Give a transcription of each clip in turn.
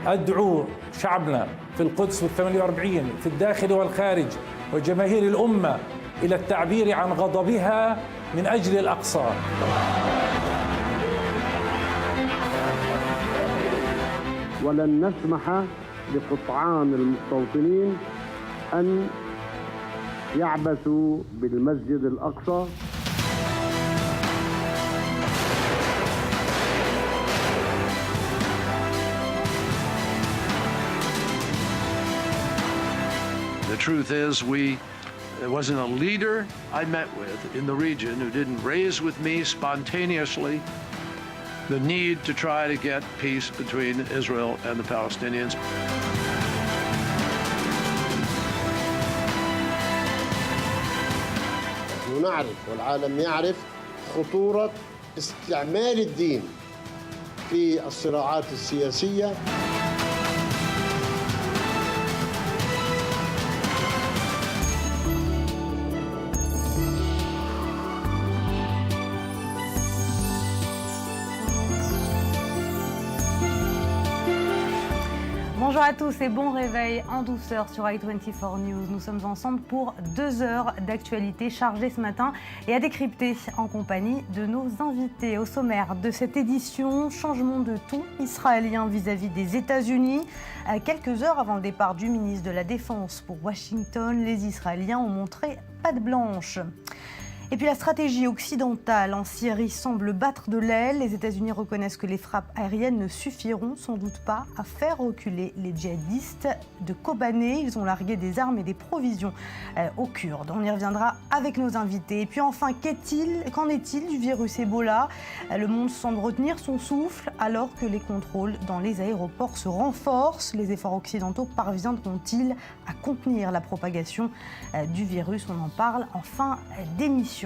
أدعو شعبنا في القدس وال48 في الداخل والخارج وجماهير الأمة إلى التعبير عن غضبها من أجل الأقصى. ولن نسمح لقطعان المستوطنين أن يعبثوا بالمسجد الأقصى. The truth is, there wasn't a leader I met with in the region who didn't raise with me spontaneously the need to try to get peace between Israel and the Palestinians. نحن نعرف والعالم يعرف خطورة استعمال الدين في الصراعات السياسية. Bonjour à tous et bon réveil en douceur sur i24 News. Nous sommes ensemble pour 2 heures d'actualité chargée ce matin et à décrypter en compagnie de nos invités. Au sommaire de cette édition, changement de ton israélien vis-à-vis des États-Unis. Quelques heures avant le départ du ministre de la Défense pour Washington, les Israéliens ont montré patte blanche. Et puis la stratégie occidentale en Syrie semble battre de l'aile. Les États-Unis reconnaissent que les frappes aériennes ne suffiront sans doute pas à faire reculer les djihadistes de Kobané. Ils ont largué des armes et des provisions aux Kurdes. On y reviendra avec nos invités. Et puis enfin, qu'en est-il du virus Ebola ? Le monde semble retenir son souffle alors que les contrôles dans les aéroports se renforcent. Les efforts occidentaux parviendront-ils à contenir la propagation du virus ? On en parle en fin d'émission.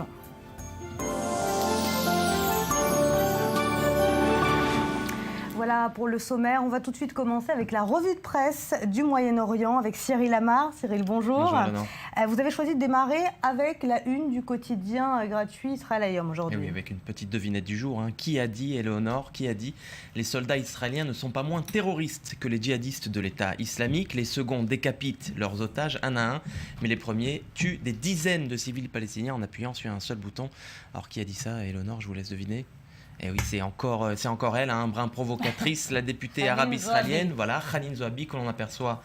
Voilà pour le sommaire. On va tout de suite commencer avec la revue de presse du Moyen-Orient avec Cyril Amar. Cyril, bonjour. Bonjour. Vous avez choisi de démarrer avec la une du quotidien gratuit Israël Hayom aujourd'hui. Et oui, avec une petite devinette du jour. Qui a dit, Éléonore, qui a dit les soldats israéliens ne sont pas moins terroristes que les djihadistes de l'État islamique. Les seconds décapitent leurs otages un à un, mais les premiers tuent des dizaines de civils palestiniens en appuyant sur un seul bouton. Alors qui a dit ça, Éléonore, je vous laisse deviner. Et oui, c'est encore elle, un brin provocatrice, la députée arabe israélienne, voilà, Hanin Zohabi, que l'on aperçoit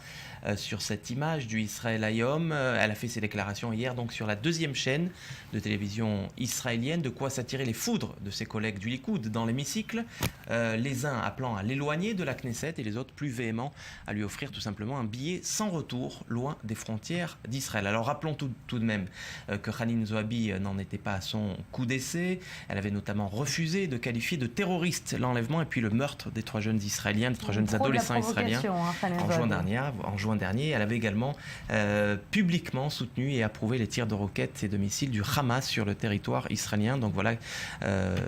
sur cette image du Israël Hayom. Elle a fait ses déclarations hier donc sur la 2e chaîne de télévision israélienne, de quoi s'attirer les foudres de ses collègues du Likoud dans l'hémicycle, les uns appelant à l'éloigner de la Knesset et les autres plus véhéments à lui offrir tout simplement un billet sans retour loin des frontières d'Israël. Alors rappelons tout de même que Hanin Zohabi n'en était pas à son coup d'essai. Elle avait notamment refusé de qualifier de terroriste l'enlèvement et puis le meurtre des 3 jeunes israéliens, des 3 jeunes adolescents israéliens en juin dernier. Elle avait également publiquement soutenu et approuvé les tirs de roquettes et de missiles du Hamas sur le territoire israélien. Donc voilà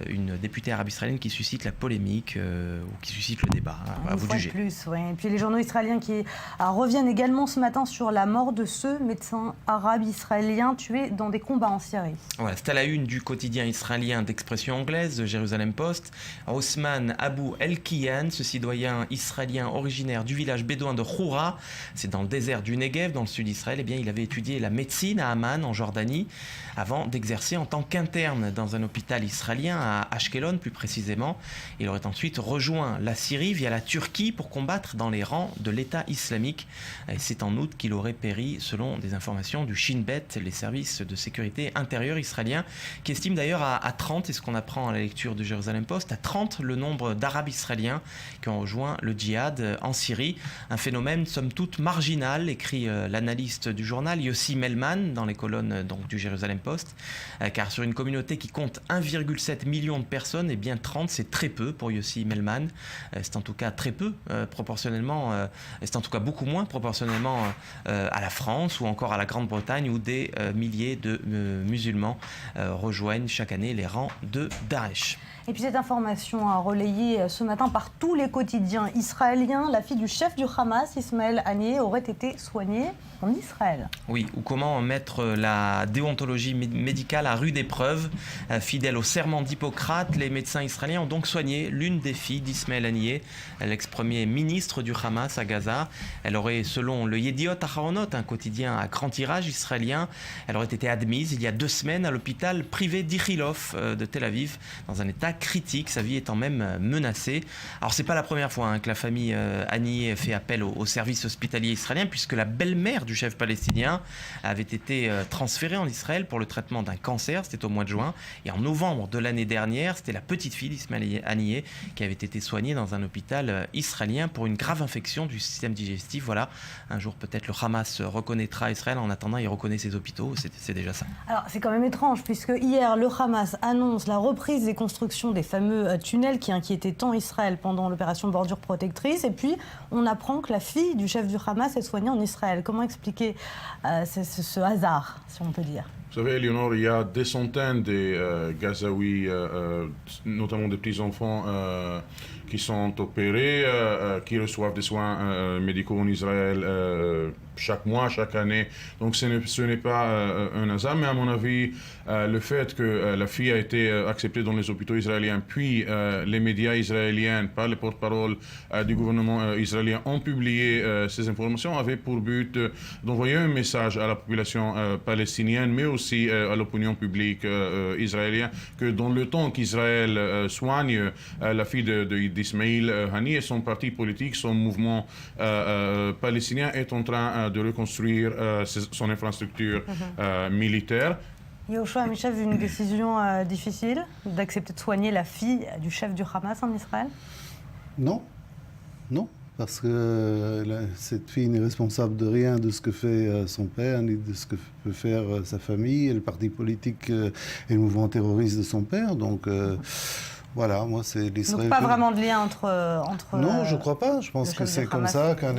une députée arabe israélienne qui suscite la polémique ou qui suscite le débat. À vous de juger. Plus, ouais. Et puis les journaux israéliens qui reviennent également ce matin sur la mort de ce médecin arabe israélien tué dans des combats en Syrie. Voilà, c'est à la une du quotidien israélien d'expression anglaise, Jérusalem Post. Osman Abou El-Kiyan, ce citoyen israélien originaire du village bédouin de Khoura, c'est dans le désert du Negev, dans le sud d'Israël. Eh bien, il avait étudié la médecine à Amman, en Jordanie, avant d'exercer en tant qu'interne dans un hôpital israélien à Ashkelon, plus précisément. Il aurait ensuite rejoint la Syrie via la Turquie pour combattre dans les rangs de l'État islamique. Et c'est en août qu'il aurait péri, selon des informations du Shin Bet, les services de sécurité intérieure israéliens, qui estiment d'ailleurs à 30, et ce qu'on apprend à la lecture du Jérusalem Post, à 30 le nombre d'Arabes israéliens qui ont rejoint le djihad en Syrie. Un phénomène somme toute marginal, écrit l'analyste du journal Yossi Melman dans les colonnes donc, du Jérusalem Post, car sur une communauté qui compte 1,7 million de personnes, eh bien 30 c'est très peu pour Yossi Melman. C'est en tout cas très peu proportionnellement, c'est en tout cas beaucoup moins proportionnellement à la France ou encore à la Grande-Bretagne où des milliers de musulmans rejoignent chaque année les rangs de Daesh. Et puis cette information relayée ce matin par tous les quotidiens israéliens, la fille du chef du Hamas, Ismaël Haniyeh, aurait été soignée en Israël. Oui, ou comment mettre la déontologie médicale à rude épreuve. Fidèle au serment d'Hippocrate, les médecins israéliens ont donc soigné l'une des filles d'Ismaël Haniyeh, l'ex-premier ministre du Hamas à Gaza. Elle aurait, selon le Yediot Aharonot, un quotidien à grand tirage israélien, elle aurait été admise il y a 2 semaines à l'hôpital privé d'Ichilov de Tel Aviv, dans un état critique, sa vie étant même menacée. Alors c'est pas la première fois que la famille Haniyeh fait appel au service hospitalier israélien, puisque la belle-mère du chef palestinien avait été transférée en Israël pour le traitement d'un cancer, c'était au mois de juin, et en novembre de l'année dernière, c'était la petite fille d'Ismaël Haniyeh qui avait été soignée dans un hôpital israélien pour une grave infection du système digestif. Voilà, un jour peut-être le Hamas reconnaîtra Israël, en attendant il reconnaît ses hôpitaux, c'est déjà ça. Alors c'est quand même étrange, puisque hier le Hamas annonce la reprise des constructions des fameux tunnels qui inquiétaient tant Israël pendant l'opération Bordure Protectrice, et puis on apprend que la fille du chef du Hamas est soignée en Israël. Comment expliquer ce hasard, si on peut dire? Vous savez, Éléonore, il y a des centaines de Gazaouis, notamment des petits enfants, qui sont opérés, qui reçoivent des soins médicaux en Israël chaque mois, chaque année. Donc ce n'est pas un hasard, mais à mon avis, le fait que la fille a été acceptée dans les hôpitaux israéliens, puis les médias israéliens, par les porte-parole du gouvernement israélien, ont publié ces informations, avait pour but d'envoyer un message à la population palestinienne, mais aussi à l'opinion publique israélienne, que dans le temps qu'Israël soigne la fille d'Ismaël Haniyeh, son parti politique, son mouvement palestinien est en train de reconstruire son infrastructure militaire. Yehoshua Amichai, une décision difficile d'accepter de soigner la fille du chef du Hamas en Israël? Non, non, parce que cette fille n'est responsable de rien de ce que fait son père, ni de ce que peut faire sa famille, et le parti politique et le mouvement terroriste de son père, donc... Voilà, moi c'est l'Israël. Donc pas vraiment de lien entre non, je ne crois pas. Je pense que c'est comme ça qu'un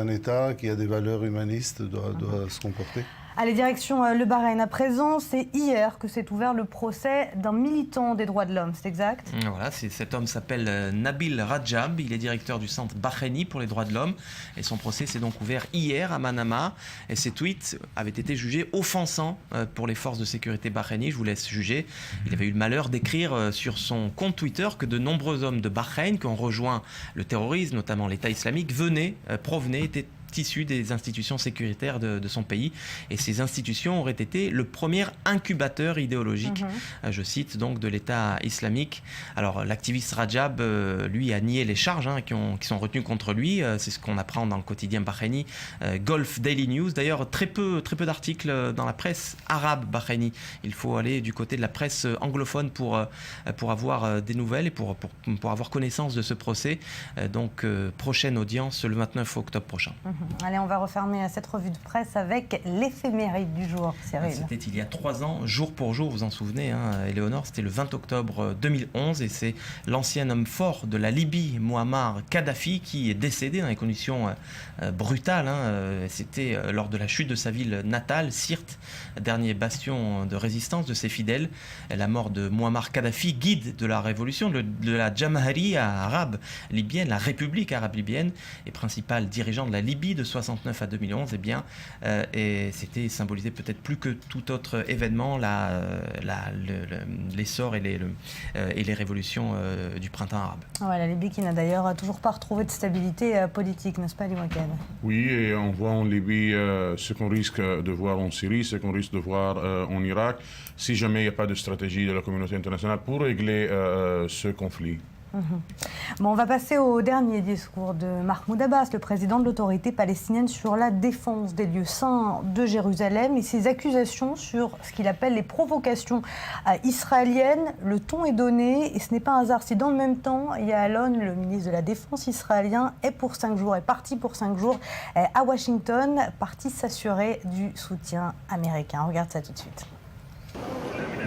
État qui a des valeurs humanistes doit se comporter. Allez, direction le Bahreïn à présent. C'est hier que s'est ouvert le procès d'un militant des droits de l'homme, c'est exact? Voilà, cet homme s'appelle Nabil Rajab, il est directeur du centre bahreïni pour les droits de l'homme, et son procès s'est donc ouvert hier à Manama, et ses tweets avaient été jugés offensants pour les forces de sécurité bahreïnies. Je vous laisse juger. Il avait eu le malheur d'écrire sur son compte Twitter que de nombreux hommes de Bahreïn qui ont rejoint le terrorisme, notamment l'État islamique, étaient issus des institutions sécuritaires de son pays, et ces institutions auraient été le premier incubateur idéologique, je cite donc, de l'État islamique. Alors l'activiste Rajab, lui, a nié les charges qui sont retenues contre lui. C'est ce qu'on apprend dans le quotidien bahreïni Gulf Daily News. D'ailleurs, très peu d'articles dans la presse arabe bahreïni. Il faut aller du côté de la presse anglophone pour avoir des nouvelles et pour avoir connaissance de ce procès. Donc prochaine audience le 29 octobre prochain. Allez, on va refermer cette revue de presse avec l'éphéméride du jour, Cyril. C'était il y a 3 ans, jour pour jour, vous en souvenez, Éléonore, c'était le 20 octobre 2011, et c'est l'ancien homme fort de la Libye, Muammar Kadhafi, qui est décédé dans des conditions brutales. C'était lors de la chute de sa ville natale, Sirte, dernier bastion de résistance de ses fidèles. La mort de Muammar Kadhafi, guide de la révolution, de la Jamahiriya arabe libyenne, la République arabe libyenne, et principal dirigeant de la Libye de 69 à 2011, et c'était symbolisé peut-être plus que tout autre événement l'essor et les révolutions du printemps arabe. Ouais, la Libye qui n'a d'ailleurs toujours pas retrouvé de stabilité politique, n'est-ce pas, Ali Wakel? Oui, et on voit en Libye ce qu'on risque de voir en Syrie, ce qu'on risque de voir en Irak, si jamais il n'y a pas de stratégie de la communauté internationale pour régler ce conflit. Bon, on va passer au dernier discours de Mahmoud Abbas, le président de l'autorité palestinienne, sur la défense des lieux saints de Jérusalem et ses accusations sur ce qu'il appelle les provocations israéliennes. Le ton est donné, et ce n'est pas un hasard si dans le même temps, Ya'alon, le ministre de la Défense israélien, est parti pour 5 jours à Washington, parti s'assurer du soutien américain. On regarde ça tout de suite.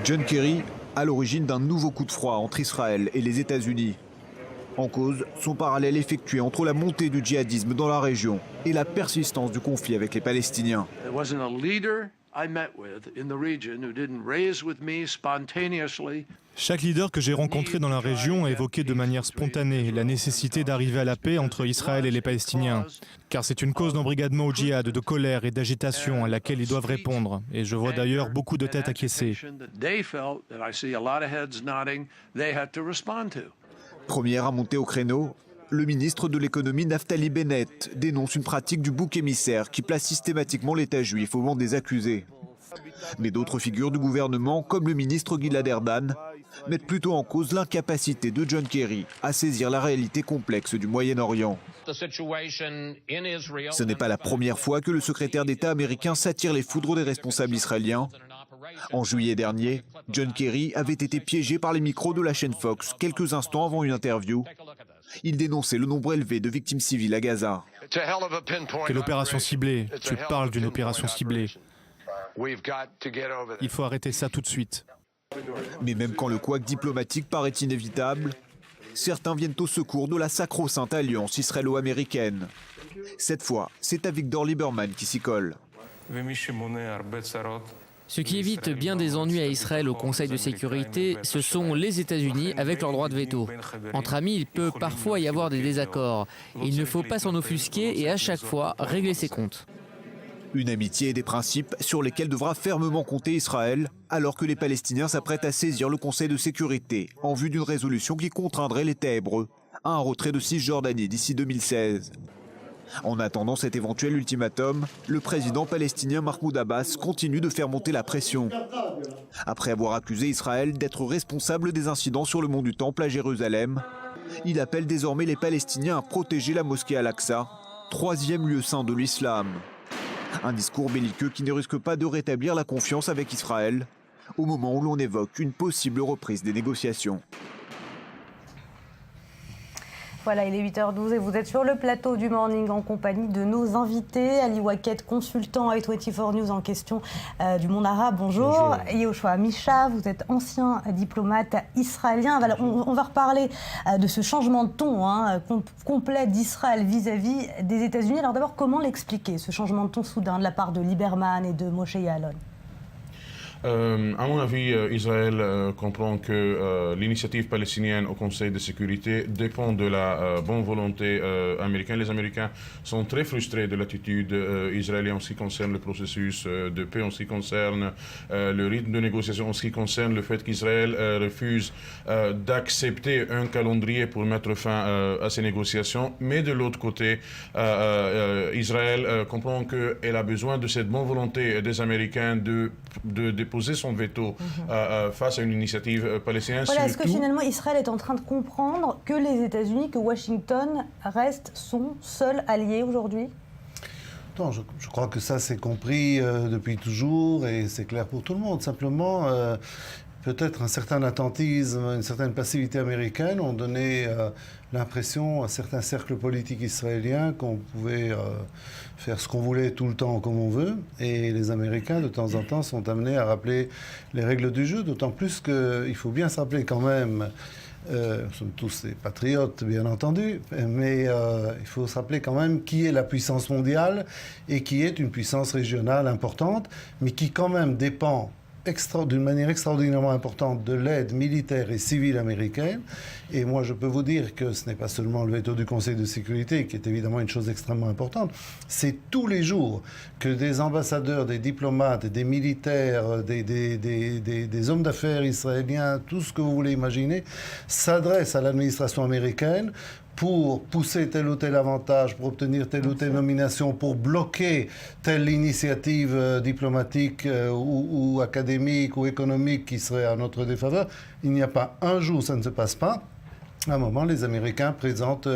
John Kerry, à l'origine d'un nouveau coup de froid entre Israël et les États-Unis. En cause, son parallèle effectué entre la montée du djihadisme dans la région et la persistance du conflit avec les Palestiniens. There wasn't a leader I met with in the region who didn't raise with me spontaneously. Chaque leader que j'ai rencontré dans la région a évoqué de manière spontanée la nécessité d'arriver à la paix entre Israël et les Palestiniens. Car c'est une cause d'embrigadement au djihad, de colère et d'agitation à laquelle ils doivent répondre. Et je vois d'ailleurs beaucoup de têtes acquiescées. Premier à monter au créneau, le ministre de l'économie Naftali Bennett dénonce une pratique du bouc émissaire qui place systématiquement l'État juif au banc des accusés. Mais d'autres figures du gouvernement, comme le ministre Gilad Erdan, mettent plutôt en cause l'incapacité de John Kerry à saisir la réalité complexe du Moyen-Orient. Ce n'est pas la première fois que le secrétaire d'État américain s'attire les foudres des responsables israéliens. En juillet dernier, John Kerry avait été piégé par les micros de la chaîne Fox quelques instants avant une interview. Il dénonçait le nombre élevé de victimes civiles à Gaza. Quelle opération ciblée? Tu parles d'une opération ciblée. Il faut arrêter ça tout de suite. Mais même quand le couac diplomatique paraît inévitable, certains viennent au secours de la sacro-sainte alliance israélo-américaine. Cette fois, c'est à Victor Lieberman qui s'y colle. Ce qui évite bien des ennuis à Israël au Conseil de sécurité, ce sont les États-Unis avec leur droit de veto. Entre amis, il peut parfois y avoir des désaccords. Il ne faut pas s'en offusquer et à chaque fois régler ses comptes. Une amitié et des principes sur lesquels devra fermement compter Israël, alors que les Palestiniens s'apprêtent à saisir le Conseil de sécurité en vue d'une résolution qui contraindrait l'État hébreu à un retrait de Cisjordanie d'ici 2016. En attendant cet éventuel ultimatum, le président palestinien Mahmoud Abbas continue de faire monter la pression. Après avoir accusé Israël d'être responsable des incidents sur le mont du Temple à Jérusalem, il appelle désormais les Palestiniens à protéger la mosquée Al-Aqsa, troisième lieu saint de l'islam. Un discours belliqueux qui ne risque pas de rétablir la confiance avec Israël, au moment où l'on évoque une possible reprise des négociations. Voilà, il est 8h12 et vous êtes sur le plateau du Morning en compagnie de nos invités. Ali Waquette, consultant à i24 News en question du monde arabe. Bonjour. Yehoshua Misha, vous êtes ancien diplomate israélien. Voilà, on va reparler de ce changement de ton complet d'Israël vis-à-vis des États-Unis. Alors d'abord, comment l'expliquer, ce changement de ton soudain de la part de Lieberman et de Moshe Yaalon? À mon avis, Israël comprend que l'initiative palestinienne au Conseil de sécurité dépend de la bonne volonté américaine. Les Américains sont très frustrés de l'attitude israélienne en ce qui concerne le processus de paix, en ce qui concerne le rythme de négociation, en ce qui concerne le fait qu'Israël refuse d'accepter un calendrier pour mettre fin à ces négociations. Mais de l'autre côté, Israël comprend qu'elle a besoin de cette bonne volonté des Américains de poser son veto face à une initiative palestinienne. Voilà, est-ce que finalement Israël est en train de comprendre que les États-Unis, que Washington reste son seul allié aujourd'hui? Non, je crois que ça c'est compris depuis toujours et c'est clair pour tout le monde. Simplement, peut-être un certain attentisme, une certaine passivité américaine ont donné l'impression à certains cercles politiques israéliens qu'on pouvait faire ce qu'on voulait tout le temps comme on veut. Et les Américains, de temps en temps, sont amenés à rappeler les règles du jeu, d'autant plus qu'il faut bien se rappeler quand même, nous sommes tous des patriotes, bien entendu, mais il faut se rappeler quand même qui est la puissance mondiale et qui est une puissance régionale importante, mais qui quand même dépend d'une manière extraordinairement importante de l'aide militaire et civile américaine. Et moi, je peux vous dire que ce n'est pas seulement le veto du Conseil de sécurité, qui est évidemment une chose extrêmement importante, c'est tous les jours que des ambassadeurs, des diplomates, des militaires, des hommes d'affaires israéliens, tout ce que vous voulez imaginer, s'adressent à l'administration américaine pour pousser tel ou tel avantage, pour obtenir telle ou telle nomination, pour bloquer telle initiative diplomatique ou académique ou économique qui serait à notre défaveur. Il n'y a pas un jour, ça ne se passe pas. À un moment, les Américains présentent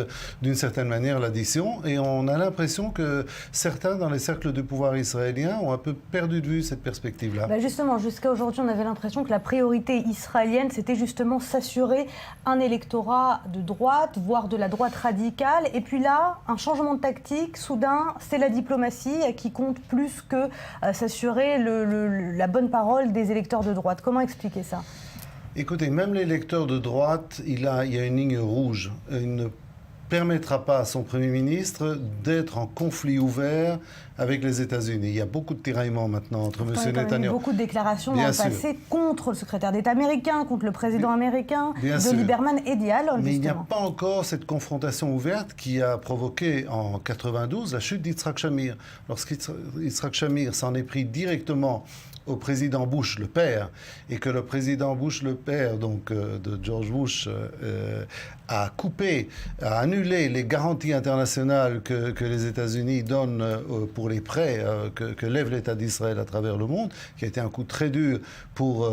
d'une certaine manière l'addition et on a l'impression que certains dans les cercles du pouvoir israélien ont un peu perdu de vue cette perspective-là. Justement, jusqu'à aujourd'hui, on avait l'impression que la priorité israélienne, c'était justement s'assurer un électorat de droite, voire de la droite radicale. Et puis là, un changement de tactique, soudain, c'est la diplomatie qui compte plus que s'assurer la bonne parole des électeurs de droite. Comment expliquer ça ? Écoutez, même les électeurs de droite, il y a une ligne rouge, une permettra pas à son Premier ministre d'être en conflit ouvert avec les États-Unis. Il y a beaucoup de tiraillements maintenant entre M. Netanyahu. Il y a eu beaucoup de déclarations dans le passé contre le secrétaire d'État américain, contre le président américain, de Lieberman et Diallo. Mais il n'y a pas encore cette confrontation ouverte qui a provoqué en 92 la chute d'Yitzhak Shamir. Lorsqu'Yitzhak Shamir s'en est pris directement au président Bush le père, et que le président Bush le père, donc de George Bush, a annulé les garanties internationales que les États-Unis donnent pour les prêts que lève l'État d'Israël à travers le monde, qui a été un coup très dur pour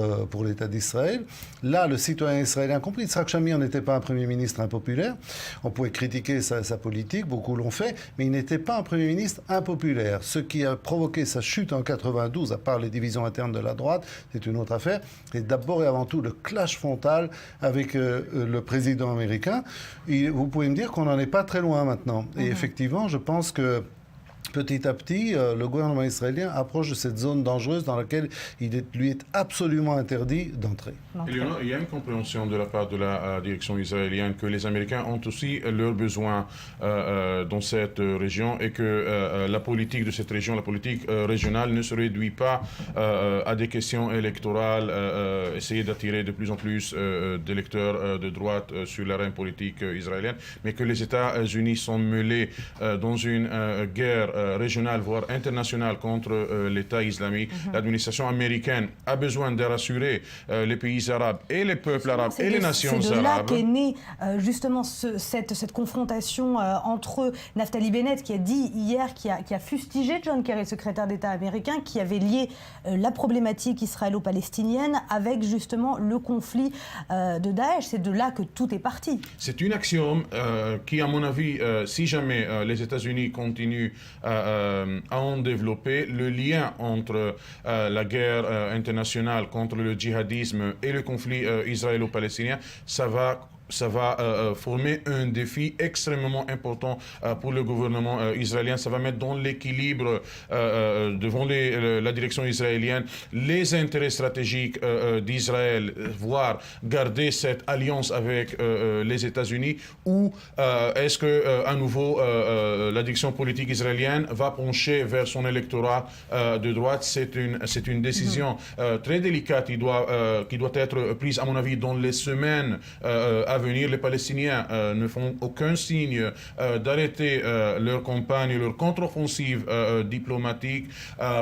l'État d'Israël. Là, le citoyen israélien compris, Yitzhak Shamir n'était pas un Premier ministre impopulaire. On pouvait critiquer sa politique, beaucoup l'ont fait, mais il n'était pas un Premier ministre impopulaire. Ce qui a provoqué sa chute en 92, à part les divisions internes de la droite, c'est une autre affaire, c'est d'abord et avant tout le clash frontal avec le président américain. Vous pouvez me dire qu'on n'en est pas très loin maintenant. Et effectivement, je pense que petit à petit, le gouvernement israélien approche de cette zone dangereuse dans laquelle lui est absolument interdit d'entrer. Il y a une compréhension de la part de la direction israélienne que les Américains ont aussi leurs besoins dans cette région et que la politique de cette région, la politique régionale, ne se réduit pas à des questions électorales, essayer d'attirer de plus en plus d'électeurs de droite sur l'arène politique israélienne, mais que les États-Unis sont mêlés dans une guerre régionale, voire internationale contre l'État islamique. L'administration américaine a besoin de rassurer les pays arabes et les peuples arabes et les nations arabes. C'est de là qu'est née justement cette confrontation entre Naftali Bennett, qui a dit hier, qui a fustigé John Kerry, secrétaire d'État américain, qui avait lié la problématique israélo-palestinienne avec justement le conflit de Daesh. C'est de là que tout est parti. C'est une axiome qui, à mon avis, si jamais les États-Unis continuent à en développer, le lien entre la guerre internationale contre le djihadisme et le conflit israélo-palestinien, ça va former un défi extrêmement important pour le gouvernement israélien. Ça va mettre dans l'équilibre devant la direction israélienne les intérêts stratégiques d'Israël, voire garder cette alliance avec les États-Unis, ou est-ce que à nouveau la direction politique israélienne va pencher vers son électorat de droite? C'est une décision très délicate qui doit être prise, à mon avis, dans les semaines à venir. Les Palestiniens ne font aucun signe d'arrêter leur campagne, leur contre-offensive diplomatique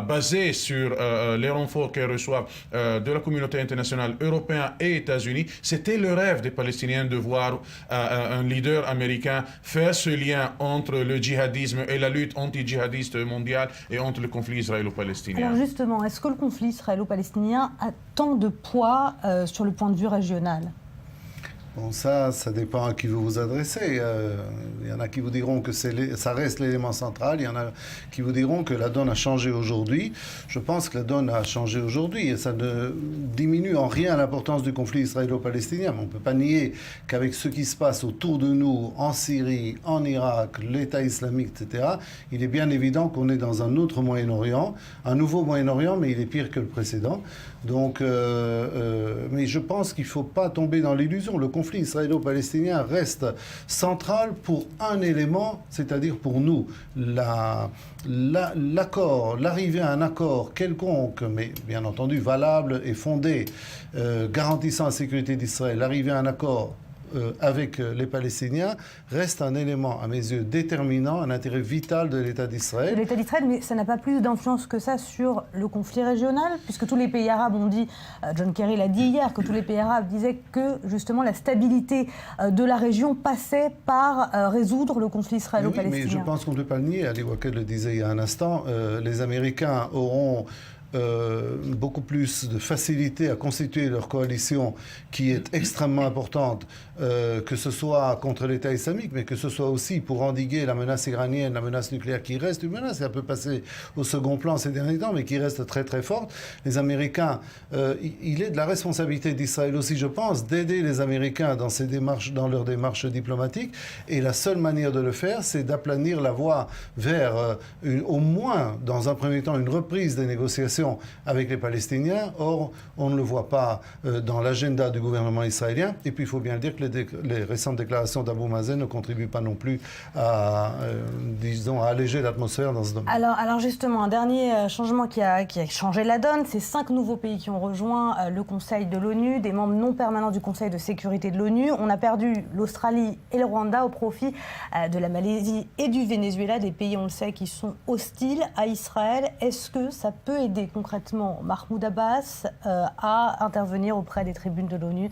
basée sur les renforts qu'elles reçoivent de la communauté internationale européenne et États-Unis. C'était le rêve des Palestiniens de voir un leader américain faire ce lien entre le djihadisme et la lutte anti-djihadiste mondiale et entre le conflit israélo-palestinien. Alors justement, est-ce que le conflit israélo-palestinien a tant de poids sur le point de vue régional ? Bon, ça dépend à qui vous vous adressez. Il y en a qui vous diront que ça reste l'élément central. Il y en a qui vous diront que la donne a changé aujourd'hui. Je pense que la donne a changé aujourd'hui et ça ne diminue en rien l'importance du conflit israélo-palestinien. Mais on ne peut pas nier qu'avec ce qui se passe autour de nous, en Syrie, en Irak, l'État islamique, etc., il est bien évident qu'on est dans un autre Moyen-Orient, un nouveau Moyen-Orient, mais il est pire que le précédent. Donc, mais je pense qu'il ne faut pas tomber dans l'illusion. Le conflit israélo-palestinien reste central pour un élément, c'est-à-dire pour nous. L'arrivée à un accord quelconque, mais bien entendu valable et fondé, garantissant la sécurité d'Israël, l'arrivée à un accord avec les Palestiniens reste un élément, à mes yeux, déterminant, un intérêt vital de l'État d'Israël. De l'État d'Israël, mais ça n'a pas plus d'influence que ça sur le conflit régional, puisque tous les pays arabes ont dit, John Kerry l'a dit hier, que tous les pays arabes disaient que justement la stabilité de la région passait par résoudre le conflit israélo-palestinien. Oui, mais je pense qu'on ne peut pas le nier. Ali Wakel le disait il y a un instant, les Américains auront beaucoup plus de facilité à constituer leur coalition qui est extrêmement importante, que ce soit contre l'État islamique, mais que ce soit aussi pour endiguer la menace iranienne, la menace nucléaire qui reste une menace, et un peu passée au second plan ces derniers temps, mais qui reste très très forte. Les Américains, il est de la responsabilité d'Israël aussi, je pense, d'aider les Américains dans leur démarche diplomatique, et la seule manière de le faire, c'est d'aplanir la voie vers au moins, dans un premier temps, une reprise des négociations relations avec les Palestiniens. Or, on ne le voit pas dans l'agenda du gouvernement israélien. Et puis, il faut bien le dire que les récentes déclarations d'Abou Mazen ne contribuent pas non plus à, disons, à alléger l'atmosphère dans ce domaine. Alors justement, un dernier changement qui a changé la donne, c'est 5 nouveaux pays qui ont rejoint le Conseil de l'ONU, des membres non permanents du Conseil de sécurité de l'ONU. On a perdu l'Australie et le Rwanda au profit de la Malaisie et du Venezuela, des pays, on le sait, qui sont hostiles à Israël. Est-ce que ça peut aider concrètement Mahmoud Abbas à intervenir auprès des tribunes de l'ONU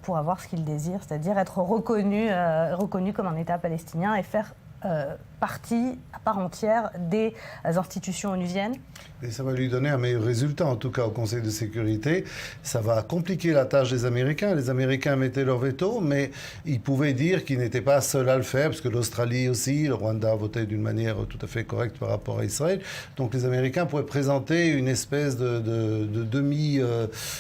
pour avoir ce qu'il désire, c'est-à-dire être reconnu comme un État palestinien et faire partie à part entière des institutions onusiennes? Et ça va lui donner un meilleur résultat, en tout cas au Conseil de sécurité. Ça va compliquer la tâche des Américains. Les Américains mettaient leur veto, mais ils pouvaient dire qu'ils n'étaient pas seuls à le faire, parce que l'Australie aussi, le Rwanda votait d'une manière tout à fait correcte par rapport à Israël. Donc les Américains pourraient présenter une espèce de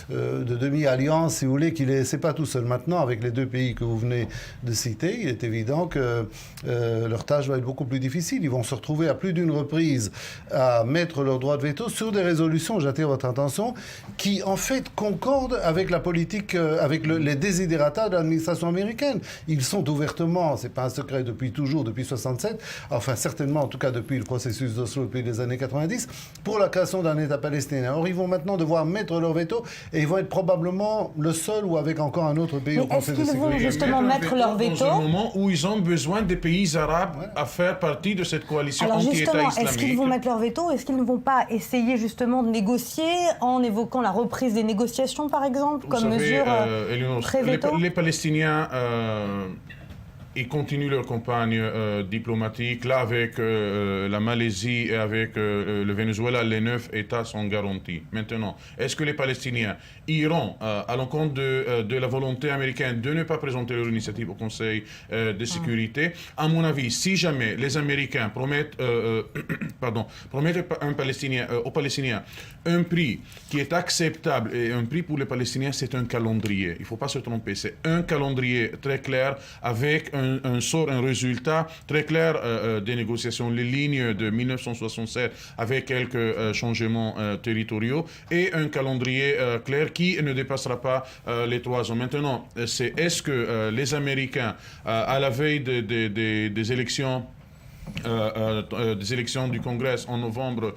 demi-alliance, si vous voulez, qui ne les laissait pas tout seul. Maintenant, avec les deux pays que vous venez de citer, il est évident que leur tâche va être beaucoup plus difficile. Ils vont se retrouver à plus d'une reprise à mettre leur droit de veto sur des résolutions, j'attire votre attention, qui en fait concordent avec la politique, avec les desiderata de l'administration américaine. Ils sont ouvertement, c'est pas un secret depuis toujours, depuis 67, enfin certainement en tout cas depuis le processus d'Oslo, depuis les années 90, pour la création d'un État palestinien. Or ils vont maintenant devoir mettre leur veto et ils vont être probablement le seul ou avec encore un autre pays au Conseil de sécurité. Est-ce qu'ils vont justement mettre leur veto dans un moment où ils ont besoin des pays arabes à faire partie de cette coalition anti-État islamique? Est-ce qu'ils vont mettre leur veto? Est-ce qu'ils ne vont pas essayer justement de négocier en évoquant la reprise des négociations, par exemple, comme mesure pré-veto? Les Palestiniens ils continuent leur campagne diplomatique. Là, avec la Malaisie et avec le Venezuela, les 9 États sont garantis. Maintenant, est-ce que les Palestiniens iront à l'encontre de la volonté américaine de ne pas présenter leur initiative au Conseil de sécurité? À mon avis, si jamais les Américains promettent aux Palestiniens un prix qui est acceptable, et un prix pour les Palestiniens, c'est un calendrier. Il ne faut pas se tromper. C'est un calendrier très clair avec un résultat très clair des négociations, les lignes de 1967 avec quelques changements territoriaux et un calendrier clair qui ne dépassera pas les 3 ans. Maintenant, est-ce que les Américains, à la veille des élections du Congrès en novembre,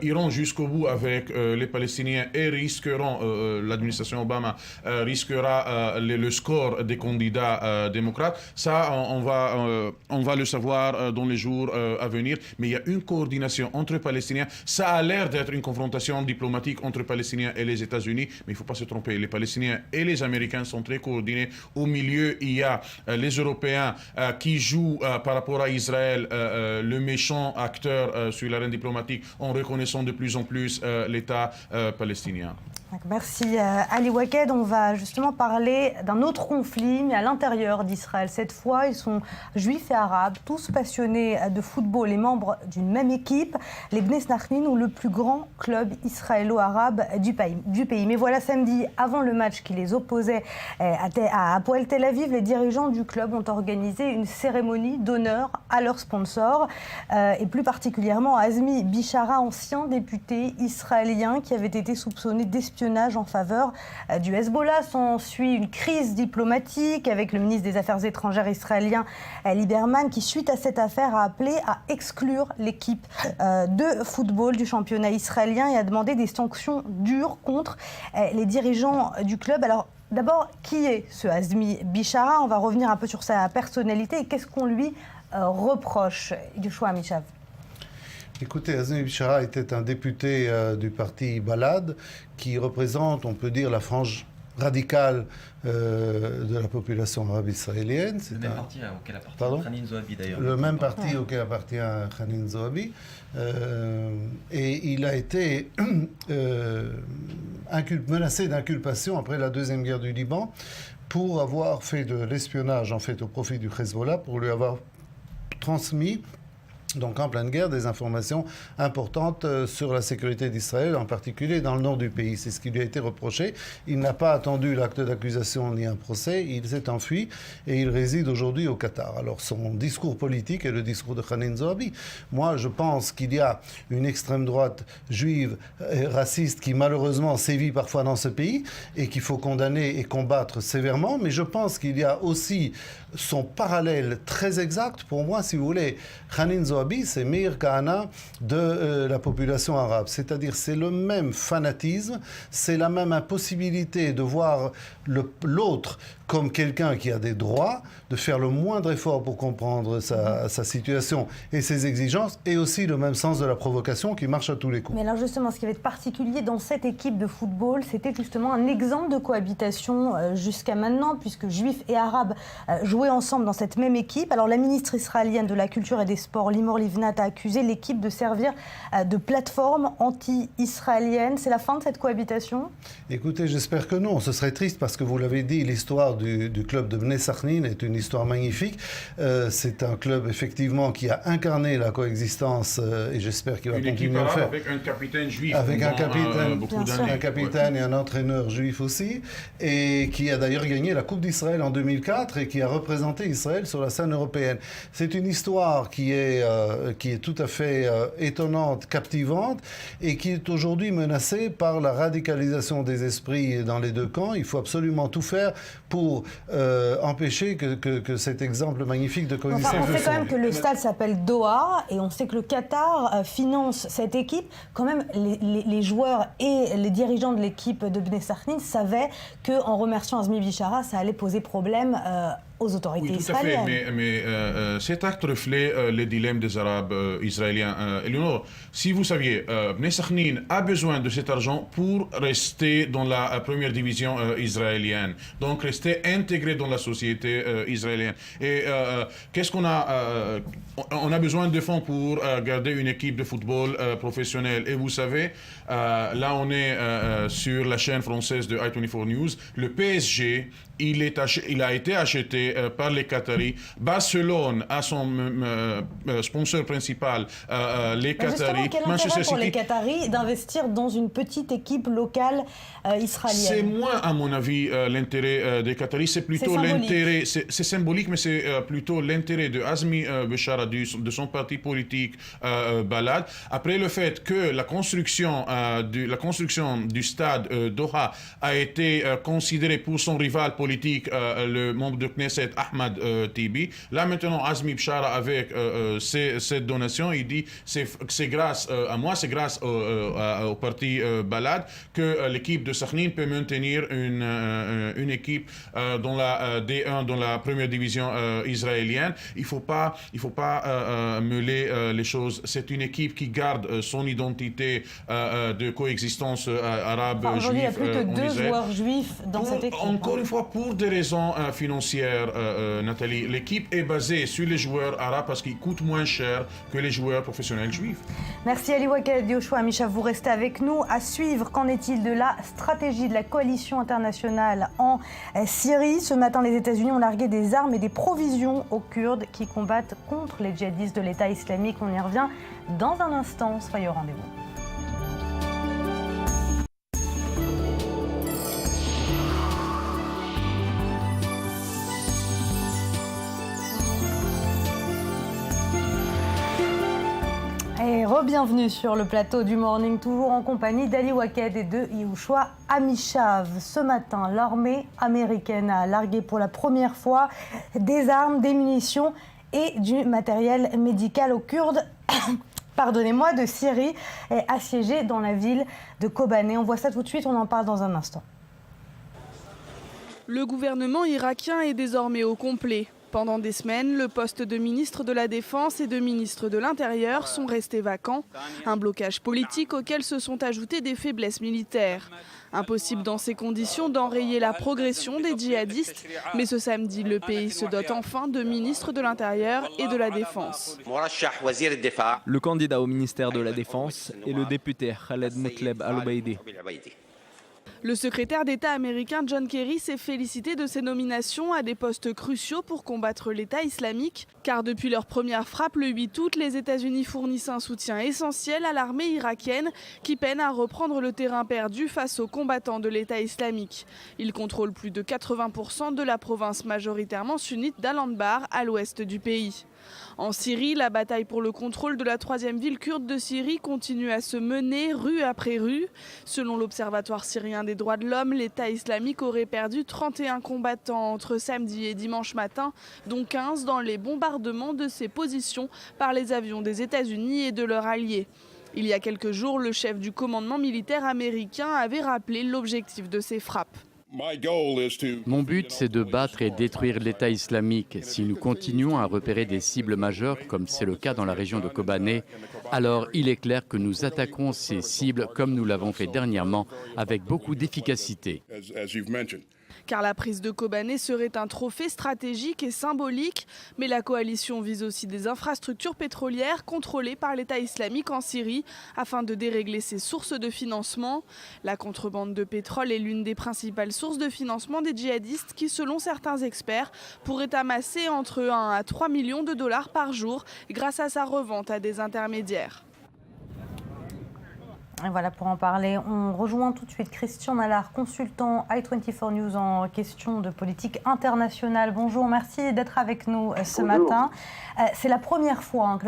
iront jusqu'au bout avec les Palestiniens et risqueront, l'administration Obama risquera le score des candidats démocrates? Ça, on va le savoir dans les jours à venir. Mais il y a une coordination entre Palestiniens. Ça a l'air d'être une confrontation diplomatique entre Palestiniens et les États-Unis, mais il ne faut pas se tromper. Les Palestiniens et les Américains sont très coordonnés. Au milieu, il y a les Européens qui jouent par rapport à Israël le méchant acteur sur l'arène diplomatique en reconnaissant de plus en plus l'État palestinien. Merci Ali Waked. On va justement parler d'un autre conflit, mais à l'intérieur d'Israël. Cette fois, ils sont juifs et arabes, tous passionnés de football et membres d'une même équipe, les Bnei Sachin, ou le plus grand club israélo-arabe du pays. Mais voilà, samedi, avant le match qui les opposait à Hapoel Tel Aviv, les dirigeants du club ont organisé une cérémonie d'honneur à leurs sponsors, et plus particulièrement à Azmi Bishara, ancien député israélien qui avait été soupçonné d'espionnage en faveur du Hezbollah. S'ensuit une crise diplomatique avec le ministre des Affaires étrangères israélien Lieberman qui, suite à cette affaire, a appelé à exclure l'équipe de football du championnat israélien et a demandé des sanctions dures contre les dirigeants du club. Alors, d'abord, qui est ce Azmi Bishara? On va revenir un peu sur sa personnalité et qu'est-ce qu'on lui reproche, Yoshua Amichav. Écoutez, Azmi Bishara était un député du parti Balad qui représente, on peut dire, la frange radicale de la population arabe israélienne. C'est le même parti auquel appartient Hanin Zohabi d'ailleurs. Le même parti auquel appartient Hanin Zohabi. Et il a été menacé d'inculpation après la Deuxième Guerre du Liban pour avoir fait de l'espionnage en fait au profit du Hezbollah, pour lui avoir transmis donc en pleine guerre, des informations importantes sur la sécurité d'Israël, en particulier dans le nord du pays. C'est ce qui lui a été reproché. Il n'a pas attendu l'acte d'accusation ni un procès, il s'est enfui et il réside aujourd'hui au Qatar. Alors son discours politique est le discours de Hanin Zohabi. Moi, je pense qu'il y a une extrême droite juive et raciste qui malheureusement sévit parfois dans ce pays et qu'il faut condamner et combattre sévèrement, mais je pense qu'il y a aussi son parallèle très exact, pour moi, si vous voulez. Hanin Zohabi, c'est Meir Kahana de la population arabe. C'est-à-dire, c'est le même fanatisme, c'est la même impossibilité de voir l'autre comme quelqu'un qui a des droits, de faire le moindre effort pour comprendre sa situation et ses exigences, et aussi le même sens de la provocation qui marche à tous les coups. Mais alors justement, ce qui avait de particulier dans cette équipe de football, c'était justement un exemple de cohabitation jusqu'à maintenant, puisque juifs et arabes jouaient ensemble dans cette même équipe. Alors la ministre israélienne de la Culture et des Sports, Limor Livnat, a accusé l'équipe de servir de plateforme anti-israélienne. C'est la fin de cette cohabitation ? Écoutez, j'espère que non. Ce serait triste parce que vous l'avez dit, l'histoire du club de Bnei Sakhnin est une histoire magnifique. C'est un club effectivement qui a incarné la coexistence et j'espère qu'il va continuer à le faire. Avec un capitaine juif. Avec un capitaine et un entraîneur juif aussi, et qui a d'ailleurs gagné la Coupe d'Israël en 2004 et qui a représenté Israël sur la scène européenne. C'est une histoire qui est tout à fait étonnante, captivante, et qui est aujourd'hui menacée par la radicalisation des esprits dans les deux camps. Il faut absolument tout faire pour empêcher que cet exemple magnifique de coexistence... Enfin, on sait quand même que le stade s'appelle Doha et on sait que le Qatar finance cette équipe. Quand même, les joueurs et les dirigeants de l'équipe de Bnei Sakhnin savaient qu'en remerciant Azmi Bishara, ça allait poser problème aux autorités israéliennes. Oui, tout à fait, mais cet acte reflète les dilemmes des Arabes israéliens. Eleonore, si vous saviez, Bnei Sakhnin a besoin de cet argent pour rester dans la première division israélienne, donc rester intégré dans la société israélienne. Et qu'est-ce qu'on a on a besoin de fonds pour garder une équipe de football professionnelle. Et vous savez, là on est sur la chaîne française de i24 News, le PSG, il a été acheté par les Qataris. Barcelone a son sponsor principal, les Qataris. Quel intérêt pour les Qataris d'investir dans une petite équipe locale israélienne? C'est moins, à mon avis, l'intérêt des Qataris. C'est plutôt l'intérêt. C'est symbolique, mais c'est plutôt l'intérêt de Azmi Bishara, de son parti politique Balad. Après le fait que la construction du stade Doha a été considérée pour son rival politique, le membre de Knesset Ahmad Tibi. Là maintenant, Azmi Bishara avec cette donation, il dit c'est grâce à moi, c'est grâce au parti Balad que l'équipe de Sakhnin peut maintenir une équipe dans la D1, dans la première division israélienne. Il faut pas mêler les choses. C'est une équipe qui garde son identité de coexistence arabe-juive. Aujourd'hui, il y a plus que 2 joueurs juifs dans cette équipe. Encore une fois, pour des raisons financières, Nathalie, l'équipe est basée sur les joueurs arabes parce qu'ils coûtent moins cher que les joueurs professionnels juifs. Merci Ali Waked, Yoshua Amishav, vous restez avec nous. À suivre, qu'en est-il de la stratégie de la coalition internationale en Syrie? Ce matin, les États-Unis ont largué des armes et des provisions aux Kurdes qui combattent contre les djihadistes de l'État islamique. On y revient dans un instant. Soyez au rendez-vous. Et re-bienvenue sur le plateau du Morning, toujours en compagnie d'Ali Waked et de Yoshua Amishav. Ce matin, l'armée américaine a largué pour la première fois des armes, des munitions et du matériel médical aux Kurdes pardonnez-moi, de Syrie, assiégés dans la ville de Kobané. On voit ça tout de suite, on en parle dans un instant. Le gouvernement irakien est désormais au complet. Pendant des semaines, le poste de ministre de la Défense et de ministre de l'Intérieur sont restés vacants. Un blocage politique auquel se sont ajoutées des faiblesses militaires. Impossible dans ces conditions d'enrayer la progression des djihadistes. Mais ce samedi, le pays se dote enfin de ministres de l'Intérieur et de la Défense. Le candidat au ministère de la Défense est le député Khaled Moutleb Al-Obeidi. Le secrétaire d'État américain John Kerry s'est félicité de ces nominations à des postes cruciaux pour combattre l'État islamique, car depuis leur première frappe le 8 août, les États-Unis fournissent un soutien essentiel à l'armée irakienne qui peine à reprendre le terrain perdu face aux combattants de l'État islamique. Ils contrôlent plus de 80% de la province majoritairement sunnite d'Al-Anbar à l'ouest du pays. En Syrie, la bataille pour le contrôle de la troisième ville kurde de Syrie continue à se mener rue après rue. Selon l'Observatoire syrien des droits de l'homme, l'État islamique aurait perdu 31 combattants entre samedi et dimanche matin, dont 15 dans les bombardements de ses positions par les avions des États-Unis et de leurs alliés. Il y a quelques jours, le chef du commandement militaire américain avait rappelé l'objectif de ces frappes. Mon but, c'est de battre et détruire l'État islamique. Si nous continuons à repérer des cibles majeures, comme c'est le cas dans la région de Kobané, alors il est clair que nous attaquons ces cibles comme nous l'avons fait dernièrement, avec beaucoup d'efficacité. Car la prise de Kobané serait un trophée stratégique et symbolique. Mais la coalition vise aussi des infrastructures pétrolières contrôlées par l'État islamique en Syrie afin de dérégler ses sources de financement. La contrebande de pétrole est l'une des principales sources de financement des djihadistes qui, selon certains experts, pourrait amasser entre 1 à 3 millions de dollars par jour grâce à sa revente à des intermédiaires. Et voilà, pour en parler, on rejoint tout de suite Christian Mallard, consultant i24 News en question de politique internationale. Bonjour, merci d'être avec nous ce matin. C'est la première fois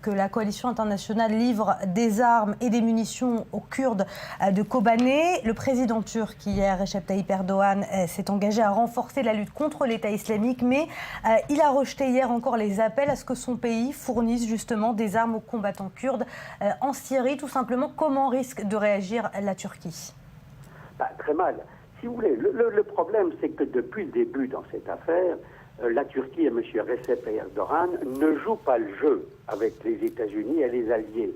que la coalition internationale livre des armes et des munitions aux Kurdes de Kobané. Le président turc hier, Recep Tayyip Erdogan, s'est engagé à renforcer la lutte contre l'État islamique, mais il a rejeté hier encore les appels à ce que son pays fournisse justement des armes aux combattants kurdes en Syrie. Tout simplement, comment risque de réagir la Turquie? Très mal. Si vous voulez, le problème, c'est que depuis le début dans cette affaire, la Turquie et M. Recep Erdogan ne jouent pas le jeu avec les États-Unis et les alliés.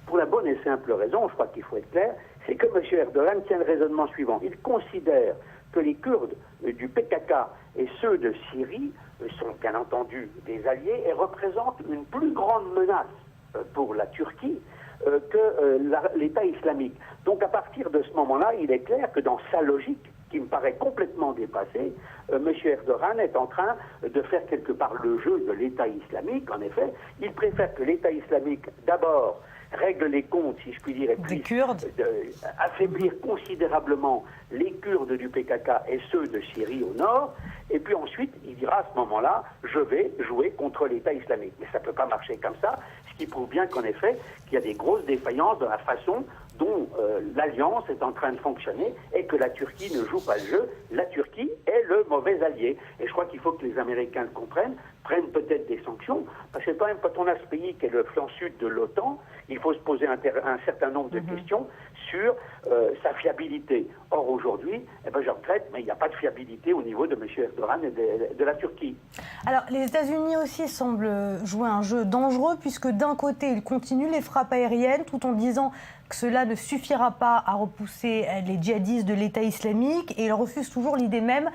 Pour la bonne et simple raison, je crois qu'il faut être clair, c'est que M. Erdogan tient le raisonnement suivant. Il considère que les Kurdes du PKK et ceux de Syrie sont bien entendu des alliés et représentent une plus grande menace pour la Turquie que l'État islamique. Donc à partir de ce moment-là, il est clair que dans sa logique, qui me paraît complètement dépassée, M. Erdogan est en train de faire quelque part le jeu de l'État islamique. En effet, il préfère que l'État islamique, d'abord, règle les comptes, si je puis dire, et puis affaiblir considérablement les Kurdes du PKK et ceux de Syrie au nord, et puis ensuite, il dira à ce moment-là, je vais jouer contre l'État islamique. Mais ça ne peut pas marcher comme ça, ce qui prouve bien qu'en effet, qu'il y a des grosses défaillances dans la façon dont l'alliance est en train de fonctionner et que la Turquie ne joue pas le jeu. La Turquie est le mauvais allié. Et je crois qu'il faut que les Américains le comprennent, prennent peut-être des sanctions, parce que quand même, quand on a ce pays qui est le flanc sud de l'OTAN, il faut se poser un certain nombre de questions sur sa fiabilité. Or, aujourd'hui, je regrette, mais il n'y a pas de fiabilité au niveau de M. Erdogan et de la Turquie. Alors, les États-Unis aussi semblent jouer un jeu dangereux, puisque d'un côté, ils continuent les frappes aériennes, tout en disant que cela ne suffira pas à repousser les djihadistes de l'État islamique, et ils refusent toujours l'idée même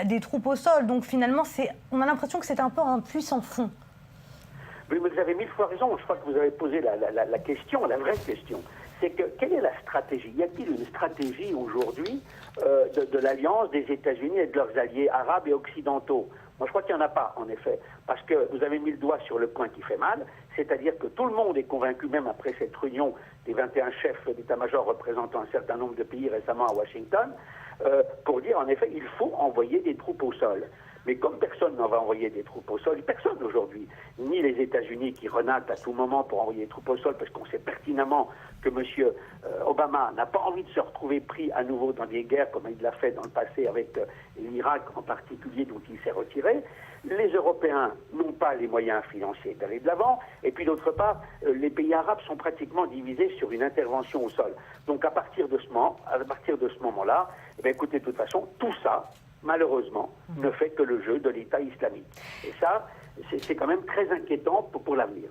des troupes au sol. Donc finalement, on a l'impression que c'est un peu un puits sans fond. Oui, mais vous avez mille fois raison. Je crois que vous avez posé la question, la vraie question. C'est que quelle est la stratégie? Y a-t-il une stratégie aujourd'hui de l'alliance des États-Unis et de leurs alliés arabes et occidentaux? Moi, je crois qu'il n'y en a pas, en effet. Parce que vous avez mis le doigt sur le point qui fait mal, c'est-à-dire que tout le monde est convaincu, même après cette réunion des 21 chefs d'état-major représentant un certain nombre de pays récemment à Washington, pour dire, en effet, il faut envoyer des troupes au sol. Mais comme personne n'en va envoyer des troupes au sol, personne aujourd'hui, ni les États-Unis qui renatent à tout moment pour envoyer des troupes au sol, parce qu'on sait pertinemment que M. Obama n'a pas envie de se retrouver pris à nouveau dans des guerres comme il l'a fait dans le passé avec l'Irak en particulier, dont il s'est retiré. Les Européens n'ont pas les moyens financiers d'aller de l'avant, et puis d'autre part, les pays arabes sont pratiquement divisés sur une intervention au sol. Donc à partir de ce moment-là, écoutez, de toute façon, tout ça, malheureusement, ne fait que le jeu de l'État islamique. Et ça, c'est quand même très inquiétant pour l'avenir.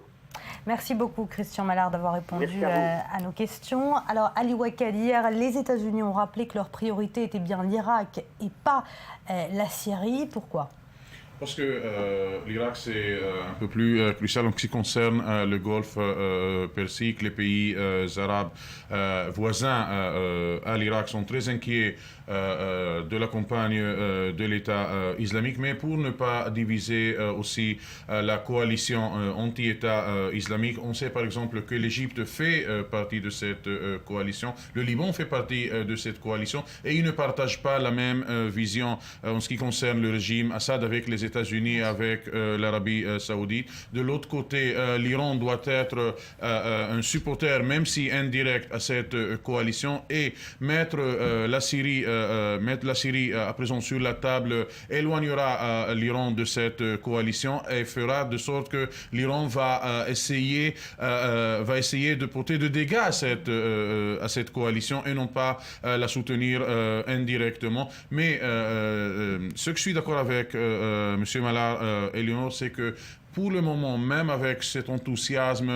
Merci beaucoup, Christian Mallard, d'avoir répondu à nos questions. Alors, Ali Wakad, hier, les États-Unis ont rappelé que leur priorité était bien l'Irak et pas la Syrie. Pourquoi ? Parce que l'Irak, c'est un peu plus crucial en ce qui concerne le Golfe Persique. Les pays arabes voisins à l'Irak sont très inquiets de la campagne de l'État islamique, mais pour ne pas diviser aussi la coalition anti-État islamique, on sait par exemple que l'Égypte fait partie de cette coalition, le Liban fait partie de cette coalition, et ils ne partagent pas la même vision en ce qui concerne le régime Assad avec les États-Unis, avec l'Arabie saoudite. De l'autre côté, l'Iran doit être un supporter, même si indirect, à cette coalition, et mettre la Syrie à présent sur la table éloignera l'Iran de cette coalition et fera de sorte que l'Iran va essayer de porter de dégâts à cette coalition et non pas la soutenir indirectement. Mais ce que je suis d'accord avec M. Mallard et Léonore, c'est que pour le moment, même avec cet enthousiasme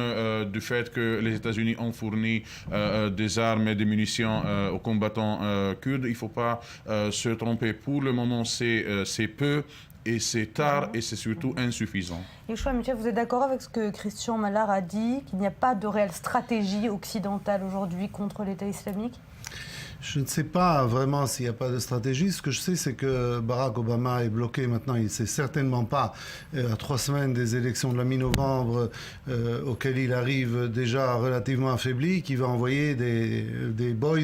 du fait que les États-Unis ont fourni des armes et des munitions aux combattants kurdes, il ne faut pas se tromper. Pour le moment, c'est peu et c'est tard et c'est surtout insuffisant. Yehoshua Michel, vous êtes d'accord avec ce que Christian Mallard a dit, qu'il n'y a pas de réelle stratégie occidentale aujourd'hui contre l'État islamique ? Je ne sais pas vraiment s'il n'y a pas de stratégie. Ce que je sais, c'est que Barack Obama est bloqué maintenant. Il ne sait certainement pas, à 3 semaines des élections de la mi-novembre, auxquelles il arrive déjà relativement affaibli, qu'il va envoyer des boys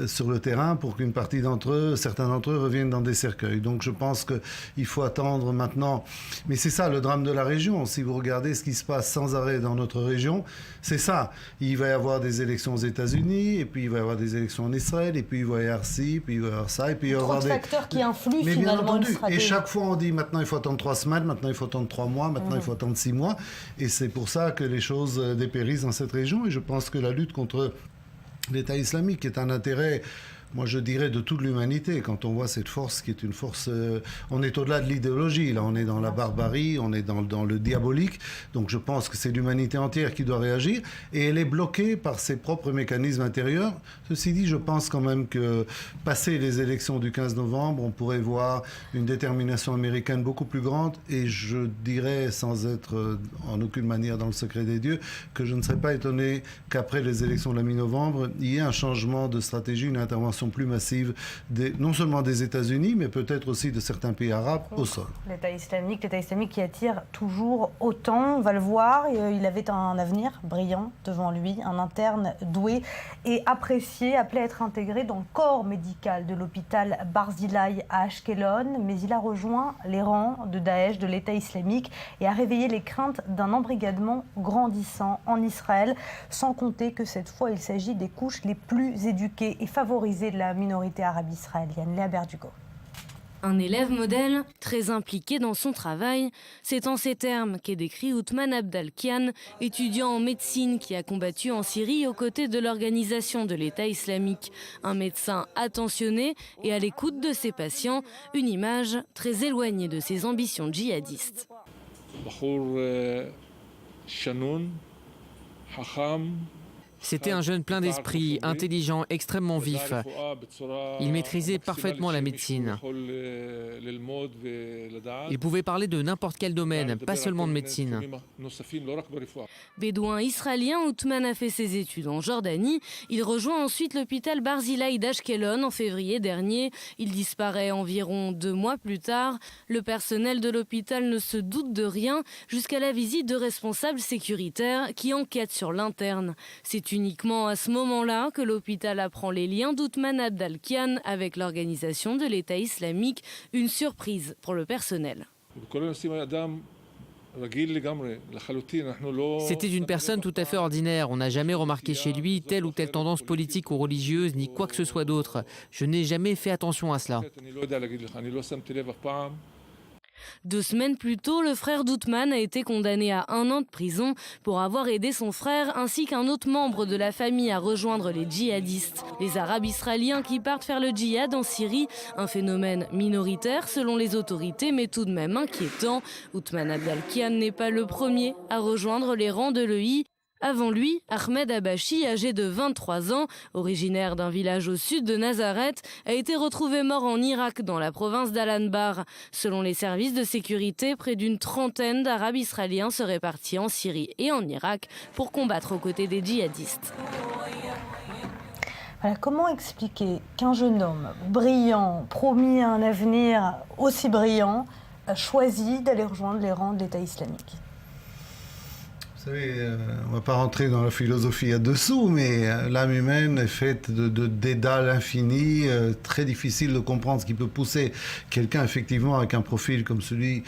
sur le terrain pour qu'une partie d'entre eux, certains d'entre eux, reviennent dans des cercueils. Donc je pense qu'il faut attendre maintenant. Mais c'est ça le drame de la région. Si vous regardez ce qui se passe sans arrêt dans notre région, c'est ça. Il va y avoir des élections aux États-Unis, et puis il va y avoir des élections en Israël, et puis il va y avoir ci, puis il va y avoir ça, et puis il va y avoir des facteurs qui influent mais finalement bien entendu. une stratégie. Et chaque fois on dit maintenant il faut attendre 3 semaines, maintenant il faut attendre 3 mois, maintenant il faut attendre 6 mois, et c'est pour ça que les choses dépérissent dans cette région. Et je pense que la lutte contre l'État islamique est un intérêt, moi je dirais, de toute l'humanité. Quand on voit cette force qui est une force... on est au-delà de l'idéologie, là on est dans la barbarie, on est dans le diabolique. Donc je pense que c'est l'humanité entière qui doit réagir, et elle est bloquée par ses propres mécanismes intérieurs. Ceci dit, je pense quand même que, passé les élections du 15 novembre, on pourrait voir une détermination américaine beaucoup plus grande, et je dirais, sans être en aucune manière dans le secret des dieux, que je ne serais pas étonné qu'après les élections de la mi-novembre, il y ait un changement de stratégie, une intervention plus massive, non seulement des États-Unis, mais peut-être aussi de certains pays arabes au sol. L'État islamique qui attire toujours autant, on va le voir. Il avait un avenir brillant devant lui, un interne doué et apprécié, appelé à être intégré dans le corps médical de l'hôpital Barzilai à Ashkelon, mais il a rejoint les rangs de Daesh, de l'État islamique, et a réveillé les craintes d'un embrigadement grandissant en Israël, sans compter que cette fois il s'agit des couches les plus éduquées et favorisées de la minorité arabe israélienne. Léa Berdugo. Un élève modèle, très impliqué dans son travail, c'est en ces termes qu'est décrit Othman Abdalkian, étudiant en médecine qui a combattu en Syrie aux côtés de l'organisation de l'État islamique. Un médecin attentionné et à l'écoute de ses patients, une image très éloignée de ses ambitions djihadistes. C'était un jeune plein d'esprit, intelligent, extrêmement vif. Il maîtrisait parfaitement la médecine. Il pouvait parler de n'importe quel domaine, pas seulement de médecine. Bédouin israélien, Othman a fait ses études en Jordanie. Il rejoint ensuite l'hôpital Barzilai d'Ashkelon en février dernier. Il disparaît environ 2 mois plus tard. Le personnel de l'hôpital ne se doute de rien jusqu'à la visite de responsables sécuritaires qui enquêtent sur l'interne. C'est uniquement à ce moment-là que l'hôpital apprend les liens d'Othman Abdalkian avec l'organisation de l'État islamique, une surprise pour le personnel. C'était une personne tout à fait ordinaire. On n'a jamais remarqué chez lui telle ou telle tendance politique ou religieuse, ni quoi que ce soit d'autre. Je n'ai jamais fait attention à cela. 2 semaines plus tôt, le frère d'Othman a été condamné à 1 an de prison pour avoir aidé son frère ainsi qu'un autre membre de la famille à rejoindre les djihadistes. Les Arabes israéliens qui partent faire le djihad en Syrie, un phénomène minoritaire selon les autorités mais tout de même inquiétant. Othman Abdalkian n'est pas le premier à rejoindre les rangs de l'EI. Avant lui, Ahmed Abachi, âgé de 23 ans, originaire d'un village au sud de Nazareth, a été retrouvé mort en Irak, dans la province d'Al-Anbar. Selon les services de sécurité, près d'une trentaine d'Arabes israéliens seraient partis en Syrie et en Irak pour combattre aux côtés des djihadistes. Alors, comment expliquer qu'un jeune homme brillant, promis à un avenir aussi brillant, a choisi d'aller rejoindre les rangs de l'État islamique ? Vous savez, on ne va pas rentrer dans la philosophie à dessous, mais l'âme humaine est faite de dédales infinis, très difficile de comprendre ce qui peut pousser quelqu'un effectivement avec un profil comme celui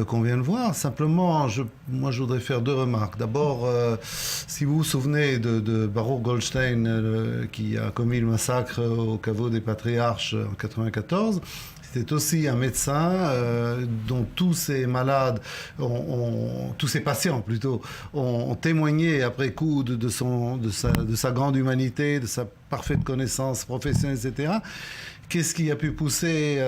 qu'on vient de voir. Simplement, moi je voudrais faire deux remarques. D'abord, si vous vous souvenez de Baruch Goldstein qui a commis le massacre au caveau des patriarches en 1994, c'est aussi un médecin dont tous ces malades, tous ces patients plutôt, ont témoigné après coup de sa grande humanité, de sa parfaite connaissance professionnelle, etc. Qu'est-ce qui a pu pousser,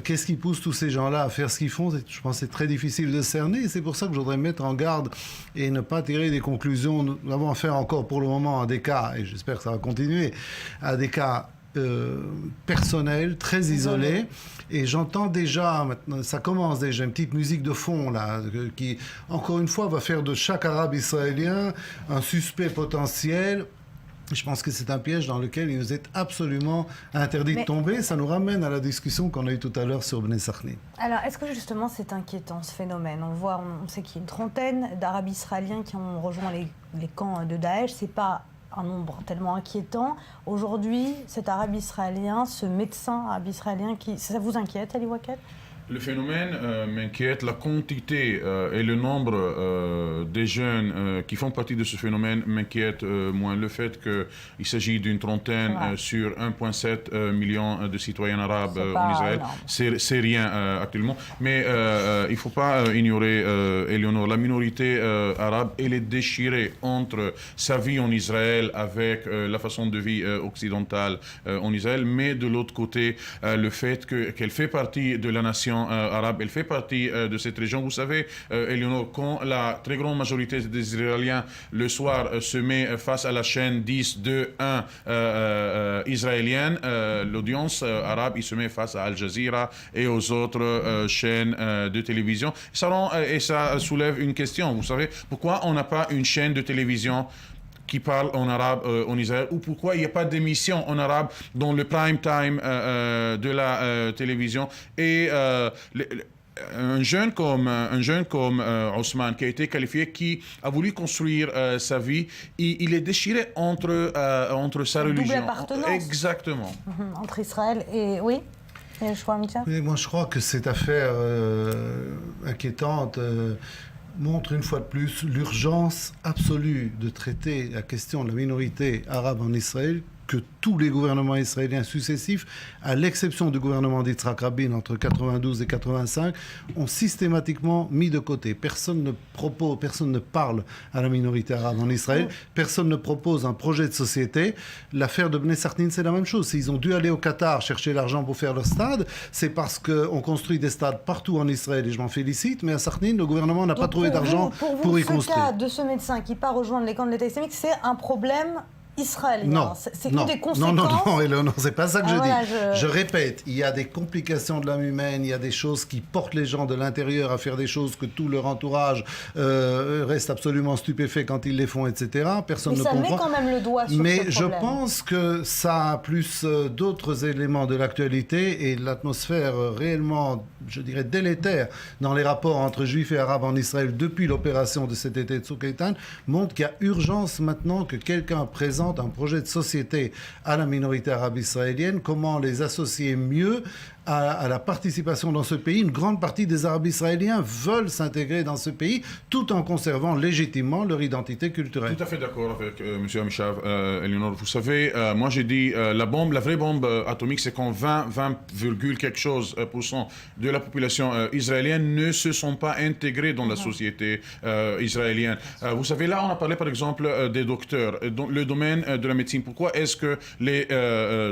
qu'est-ce qui pousse tous ces gens-là à faire ce qu'ils font? Je pense que c'est très difficile de cerner. C'est pour ça que je voudrais mettre en garde et ne pas tirer des conclusions. Nous avons affaire encore pour le moment à des cas, et j'espère que ça va continuer, à des cas personnel, très isolé, et j'entends déjà, maintenant, ça commence déjà, une petite musique de fond là, qui, encore une fois, va faire de chaque arabe israélien un suspect potentiel. Je pense que c'est un piège dans lequel il nous est absolument interdit de tomber. Ça nous ramène à la discussion qu'on a eue tout à l'heure sur Bnei Sachni. Alors, est-ce que justement c'est inquiétant ce phénomène? On sait qu'il y a une trentaine d'arabes israéliens qui ont rejoint les camps de Daesh. C'est pas un nombre tellement inquiétant. Aujourd'hui, cet arabe israélien, ce médecin arabe israélien, ça vous inquiète, Ali Wakel? Le phénomène m'inquiète, la quantité et le nombre des jeunes qui font partie de ce phénomène m'inquiète moins. Le fait qu'il s'agit d'une trentaine sur 1,7 million de citoyens arabes en Israël, c'est rien actuellement. Mais il ne faut pas ignorer, Éléonore, la minorité arabe, elle est déchirée entre sa vie en Israël avec la façon de vie occidentale en Israël, mais de l'autre côté, le fait qu'elle fait partie de la nation arabe, elle fait partie de cette région. Vous savez, Éléonore, quand la très grande majorité des Israéliens le soir se met face à la chaîne 10, 2, 1 israélienne, l'audience arabe, il se met face à Al Jazeera et aux autres chaînes de télévision. Ça soulève une question, vous savez, pourquoi on n'a pas une chaîne de télévision qui parle en arabe en Israël, ou pourquoi il n'y a pas d'émission en arabe dans le prime time de la télévision. Et un jeune comme Ousmane, qui a été qualifié, qui a voulu construire sa vie, il est déchiré entre sa religion. Double appartenance. Exactement. Entre Israël et... Oui, je crois, Micha. Moi, je crois que cette affaire inquiétante montre une fois de plus l'urgence absolue de traiter la question de la minorité arabe en Israël, que tous les gouvernements israéliens successifs, à l'exception du gouvernement d'Yitzhak Rabin entre 92 et 85, ont systématiquement mis de côté. Personne ne parle à la minorité arabe en Israël, personne ne propose un projet de société. L'affaire de Bnei Sachni, c'est la même chose. S'ils ont dû aller au Qatar chercher l'argent pour faire leur stade, c'est parce qu'on construit des stades partout en Israël, et je m'en félicite, mais à Sachni, le gouvernement n'a pas trouvé d'argent pour y construire. Ce cas de ce médecin qui part rejoindre les camps de l'État islamique, c'est un problème israélien. Non, c'est que des conséquences. Non, c'est pas ça que je dis. Je répète, il y a des complications de l'âme humaine, il y a des choses qui portent les gens de l'intérieur à faire des choses que tout leur entourage reste absolument stupéfait quand ils les font, etc. Personne ne comprend. Mais ça met quand même le doigt sur ce problème. Mais je pense que ça a plus d'autres éléments de l'actualité, et l'atmosphère réellement, je dirais, délétère dans les rapports entre juifs et arabes en Israël depuis l'opération de cet été de Tzuk Eitan montre qu'il y a urgence maintenant que quelqu'un présente un projet de société à la minorité arabe israélienne, comment les associer mieux à la participation dans ce pays. Une grande partie des Arabes israéliens veulent s'intégrer dans ce pays tout en conservant légitimement leur identité culturelle. Tout à fait d'accord avec M. Amishav, Éléonore. Vous savez, moi j'ai dit, la vraie bombe atomique, c'est quand 20, quelque chose % de la population israélienne ne se sont pas intégrés dans la société israélienne. Vous savez, là on a parlé par exemple des docteurs, dans le domaine de la médecine. Pourquoi est-ce que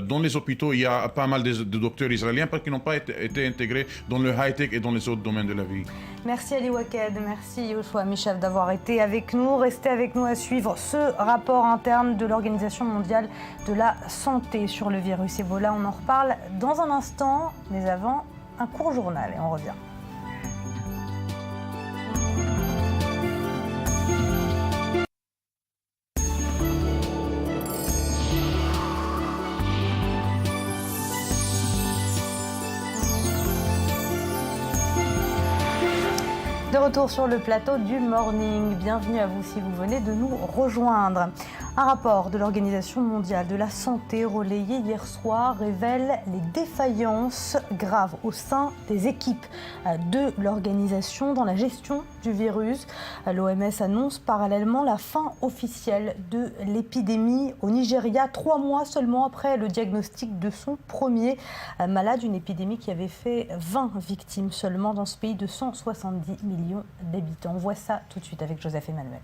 dans les hôpitaux il y a pas mal de docteurs israéliens? qui n'ont pas été intégrés dans le high-tech et dans les autres domaines de la vie. Merci Ali Waked, merci Yoshua Mishav d'avoir été avec nous. Restez avec nous à suivre ce rapport interne de l'Organisation mondiale de la santé sur le virus Ebola. On en reparle dans un instant, mais avant, un court journal et on revient. De retour sur le plateau du Morning. Bienvenue à vous si vous venez de nous rejoindre. Un rapport de l'Organisation mondiale de la santé relayé hier soir révèle les défaillances graves au sein des équipes de l'organisation dans la gestion du virus. L'OMS annonce parallèlement la fin officielle de l'épidémie au Nigeria, 3 mois seulement après le diagnostic de son premier malade, une épidémie qui avait fait 20 victimes seulement dans ce pays de 170 millions d'habitants. On voit ça tout de suite avec Joseph Emmanuel.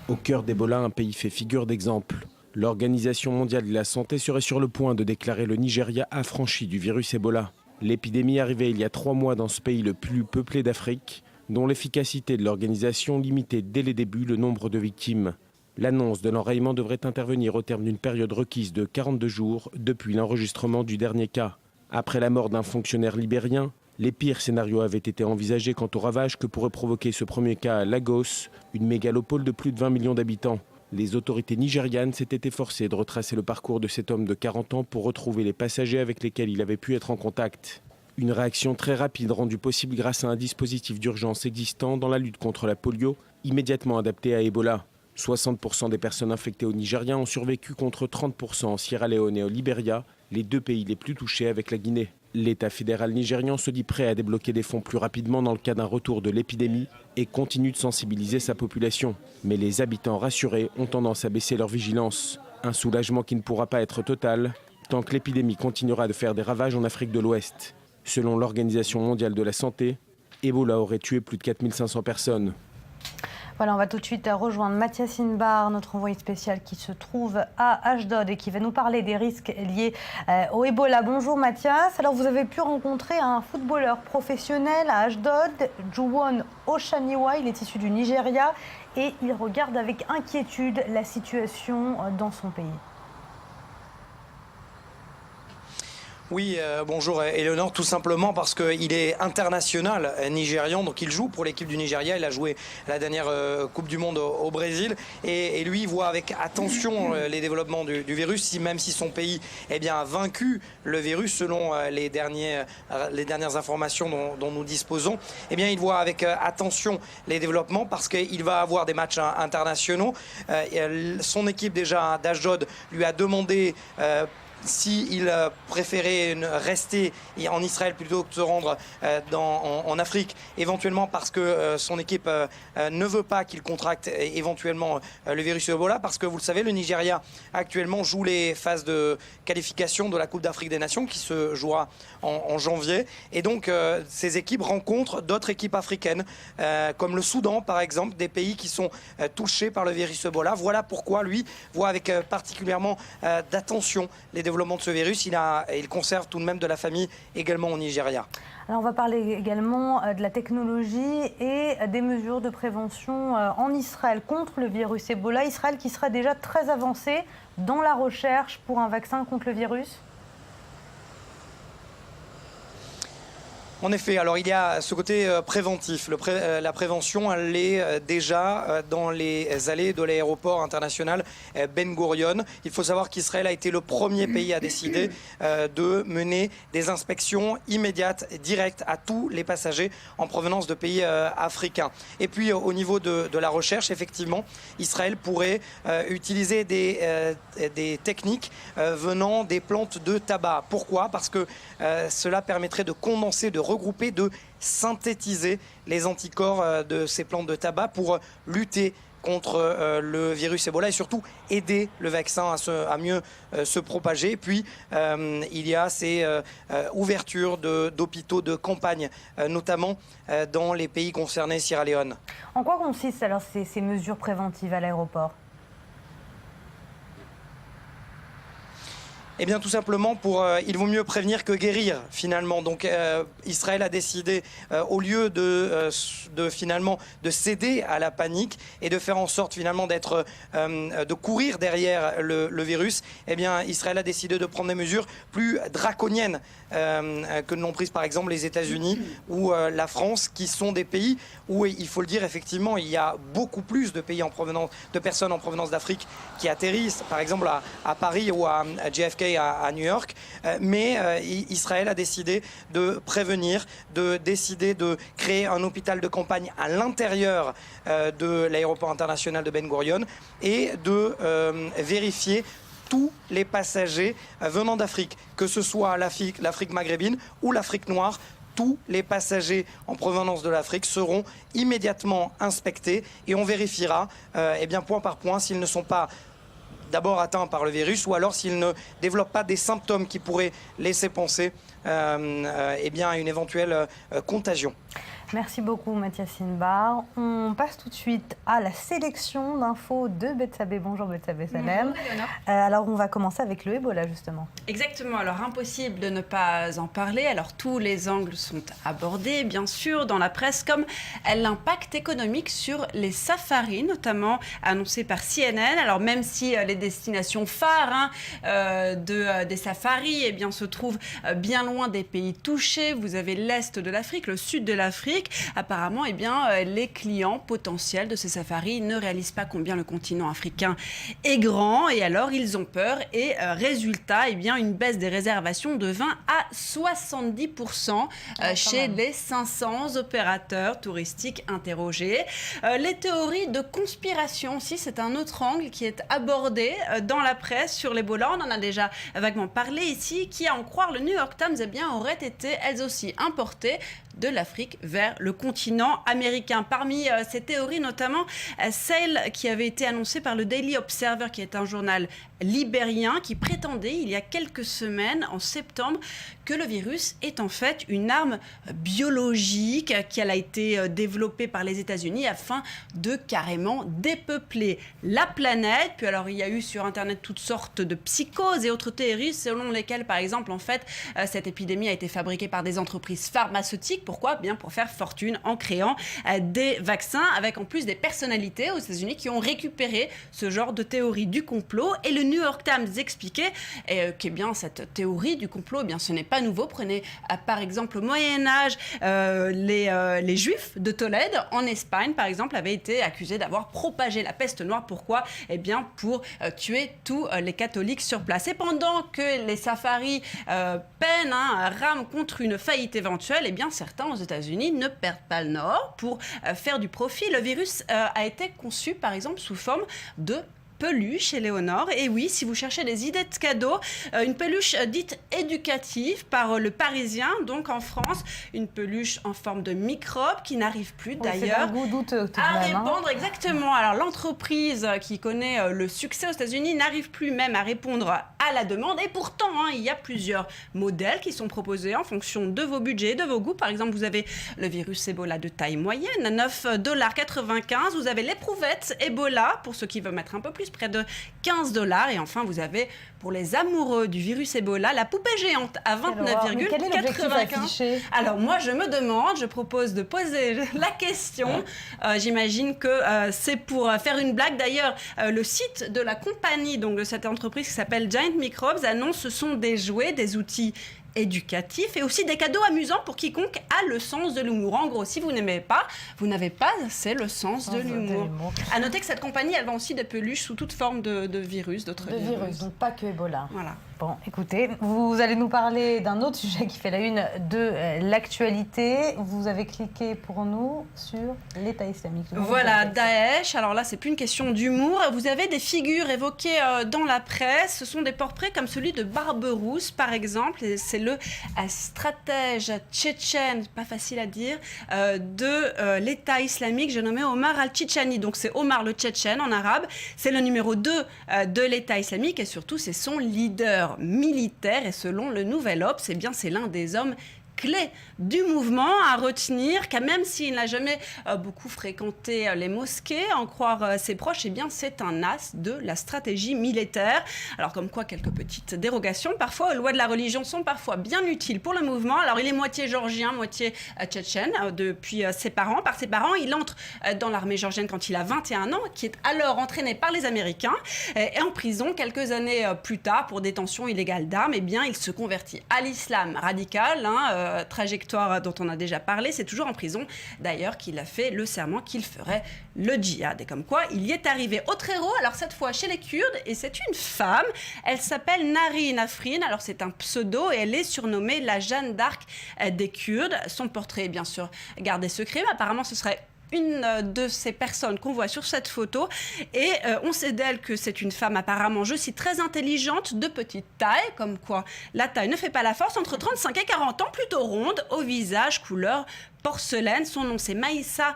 Au cœur d'Ebola, un pays fait figure d'exemple. L'Organisation mondiale de la santé serait sur le point de déclarer le Nigeria affranchi du virus Ebola. L'épidémie arrivait il y a 3 mois dans ce pays le plus peuplé d'Afrique, dont l'efficacité de l'organisation limitait dès les débuts le nombre de victimes. L'annonce de l'enrayement devrait intervenir au terme d'une période requise de 42 jours depuis l'enregistrement du dernier cas. Après la mort d'un fonctionnaire libérien, les pires scénarios avaient été envisagés quant aux ravages que pourrait provoquer ce premier cas à Lagos, une mégalopole de plus de 20 millions d'habitants. Les autorités nigérianes s'étaient efforcées de retracer le parcours de cet homme de 40 ans pour retrouver les passagers avec lesquels il avait pu être en contact. Une réaction très rapide rendue possible grâce à un dispositif d'urgence existant dans la lutte contre la polio, immédiatement adapté à Ebola. 60% des personnes infectées au Nigeria ont survécu contre 30% en Sierra Leone et au Libéria, les 2 pays les plus touchés avec la Guinée. L'État fédéral nigérian se dit prêt à débloquer des fonds plus rapidement dans le cas d'un retour de l'épidémie et continue de sensibiliser sa population. Mais les habitants rassurés ont tendance à baisser leur vigilance. Un soulagement qui ne pourra pas être total tant que l'épidémie continuera de faire des ravages en Afrique de l'Ouest. Selon l'Organisation mondiale de la santé, Ebola aurait tué plus de 4500 personnes. Voilà, on va tout de suite rejoindre Mathias Inbar, notre envoyé spécial qui se trouve à Ashdod et qui va nous parler des risques liés au Ebola. Bonjour Mathias. Alors vous avez pu rencontrer un footballeur professionnel à Ashdod, Juwon Oshaniwa. Il est issu du Nigeria et il regarde avec inquiétude la situation dans son pays. Oui, bonjour Eleonore, tout simplement parce qu'il est international nigérian, donc il joue pour l'équipe du Nigeria, il a joué la dernière Coupe du Monde au Brésil et lui il voit avec attention les développements du virus, même si son pays a vaincu le virus selon les dernières informations dont nous disposons, il voit avec attention les développements parce qu'il va avoir des matchs internationaux. Son équipe déjà d'Ashdod lui a demandé s'il préférait rester en Israël plutôt que de se rendre en Afrique, éventuellement parce que son équipe ne veut pas qu'il contracte éventuellement le virus Ebola, parce que vous le savez, le Nigeria actuellement joue les phases de qualification de la Coupe d'Afrique des Nations qui se jouera en janvier, et donc ces équipes rencontrent d'autres équipes africaines comme le Soudan par exemple, des pays qui sont touchés par le virus Ebola. Voilà pourquoi lui voit avec particulièrement d'attention les développement de ce virus. Il conserve tout de même de la famille également au Nigeria. Alors on va parler également de la technologie et des mesures de prévention en Israël contre le virus Ebola. Israël qui serait déjà très avancé dans la recherche pour un vaccin contre le virus. En effet, alors il y a ce côté préventif. La prévention, elle est déjà dans les allées de l'aéroport international Ben Gurion. Il faut savoir qu'Israël a été le premier pays à décider de mener des inspections immédiates et directes à tous les passagers en provenance de pays africains. Et puis au niveau de la recherche, effectivement, Israël pourrait utiliser des techniques venant des plantes de tabac. Pourquoi ? Parce que cela permettrait de condenser, de regrouper, de synthétiser les anticorps de ces plantes de tabac pour lutter contre le virus Ebola et surtout aider le vaccin à mieux se propager. Puis il y a ces ouvertures d'hôpitaux de campagne, notamment dans les pays concernés, Sierra Leone. En quoi consistent alors ces mesures préventives à l'aéroport ? Eh bien, tout simplement il vaut mieux prévenir que guérir, finalement. Donc, Israël a décidé, au lieu de céder à la panique et de faire en sorte, finalement, de courir derrière le virus, eh bien, Israël a décidé de prendre des mesures plus draconiennes que ne l'ont prise, par exemple, les États-Unis ou la France, qui sont des pays où, il faut le dire, effectivement, il y a beaucoup plus de personnes en provenance d'Afrique qui atterrissent, par exemple, à Paris ou à JFK à New York, mais Israël a décidé de prévenir, de décider de créer un hôpital de campagne à l'intérieur de l'aéroport international de Ben Gurion et de vérifier tous les passagers venant d'Afrique, que ce soit l'Afrique maghrébine ou l'Afrique noire. Tous les passagers en provenance de l'Afrique seront immédiatement inspectés et on vérifiera point par point s'ils ne sont pas d'abord atteints par le virus ou alors s'ils ne développent pas des symptômes qui pourraient laisser penser à une éventuelle contagion. Merci beaucoup Mathias Inbar. On passe tout de suite à la sélection d'infos de Bethsabée. Bonjour Bethsabée Salem. Alors on va commencer avec le Ebola justement. Exactement, alors impossible de ne pas en parler. Alors tous les angles sont abordés bien sûr dans la presse, comme l'impact économique sur les safaris, notamment annoncé par CNN. Alors même si les destinations phares des safaris se trouvent bien loin des pays touchés, vous avez l'est de l'Afrique, le sud de l'Afrique. Apparemment, les clients potentiels de ces safaris ne réalisent pas combien le continent africain est grand et alors ils ont peur et résultat, une baisse des réservations de 20 à 70% chez les 500 opérateurs touristiques interrogés. Les théories de conspiration aussi, c'est un autre angle qui est abordé dans la presse sur l'Ebola. On en a déjà vaguement parlé ici, qui à en croire le New York Times auraient été elles aussi importées de l'Afrique vers le continent américain. Parmi ces théories, notamment celle qui avait été annoncée par le Daily Observer, qui est un journal libérien, qui prétendait il y a quelques semaines, en septembre, que le virus est en fait une arme biologique qui a été développée par les États-Unis afin de carrément dépeupler la planète. Puis alors il y a eu sur Internet toutes sortes de psychoses et autres théories selon lesquelles, par exemple, en fait, cette épidémie a été fabriquée par des entreprises pharmaceutiques. Pourquoi ? Bien pour faire fortune en créant des vaccins, avec en plus des personnalités aux États-Unis qui ont récupéré ce genre de théorie du complot. Et le New York Times expliquait que cette théorie du complot, ce n'est pas nouveau. Prenez par exemple au Moyen-Âge, les Juifs de Tolède en Espagne, par exemple, avaient été accusés d'avoir propagé la peste noire. Pourquoi ? Pour tuer tous les catholiques sur place. Et pendant que les safaris peinent, rament contre une faillite éventuelle, certains aux États-Unis ne perdent pas le nord pour faire du profit. Le virus a été conçu, par exemple, sous forme de peluche, Éléonore. Et oui, si vous cherchez des idées de cadeaux, une peluche dite éducative par le Parisien, donc en France, une peluche en forme de microbe qui n'arrive plus d'ailleurs à répondre. Exactement. Alors l'entreprise qui connaît le succès aux États-Unis n'arrive plus même à répondre à la demande. Et pourtant, il y a plusieurs modèles qui sont proposés en fonction de vos budgets, de vos goûts. Par exemple, vous avez le virus Ebola de taille moyenne, $9,95. Vous avez l'éprouvette Ebola, pour ceux qui veulent mettre un peu plus, près de $15. Et enfin, vous avez, pour les amoureux du virus Ebola, la poupée géante à $29,95. Alors moi, je me demande, je propose de poser la question. J'imagine que c'est pour faire une blague. D'ailleurs, le site de la compagnie, donc de cette entreprise qui s'appelle Giant Microbes, annonce ce sont des jouets, des outils éducatifs et aussi des cadeaux amusants pour quiconque a le sens de l'humour. En gros, si vous n'aimez pas, vous n'avez pas assez le sens de l'humour. À noter que cette compagnie, elle vend aussi des peluches sous toute forme de virus, d'autres virus. Donc pas que Ebola. Voilà. Bon, écoutez, vous allez nous parler d'un autre sujet qui fait la une de l'actualité. Vous avez cliqué pour nous sur l'État islamique. Voilà, Daesh. Alors là, c'est plus une question d'humour. Vous avez des figures évoquées dans la presse. Ce sont des portraits comme celui de Barberousse, par exemple. C'est le stratège tchétchène, pas facile à dire, de l'État islamique. J'ai nommé Omar al-Tchétchani. Donc c'est Omar le Tchétchène en arabe. C'est le numéro 2 de l'État islamique et surtout, c'est son leader militaire. Et selon le Nouvel Obs, c'est l'un des hommes clé du mouvement à retenir, car même s'il n'a jamais beaucoup fréquenté les mosquées, en croire ses proches, eh bien c'est un as de la stratégie militaire. Alors comme quoi quelques petites dérogations parfois aux lois de la religion sont parfois bien utiles pour le mouvement. Alors il est moitié géorgien, moitié tchétchène depuis ses parents. Par ses parents, il entre dans l'armée géorgienne quand il a 21 ans, qui est alors entraîné par les Américains, et en prison quelques années plus tard pour détention illégale d'armes. Eh bien il se convertit à l'islam radical, trajectoire dont on a déjà parlé. C'est toujours en prison d'ailleurs qu'il a fait le serment qu'il ferait le djihad. Et comme quoi, il y est arrivé. Autre héros, alors cette fois chez les Kurdes, et c'est une femme. Elle s'appelle Narin Afrin. Alors c'est un pseudo et elle est surnommée la Jeanne d'Arc des Kurdes. Son portrait est bien sûr gardé secret, mais apparemment ce serait une de ces personnes qu'on voit sur cette photo, et on sait d'elle que c'est une femme apparemment, je cite, très intelligente, de petite taille, comme quoi la taille ne fait pas la force, entre 35 et 40 ans, plutôt ronde, au visage couleur porcelaine. Son nom c'est Maïssa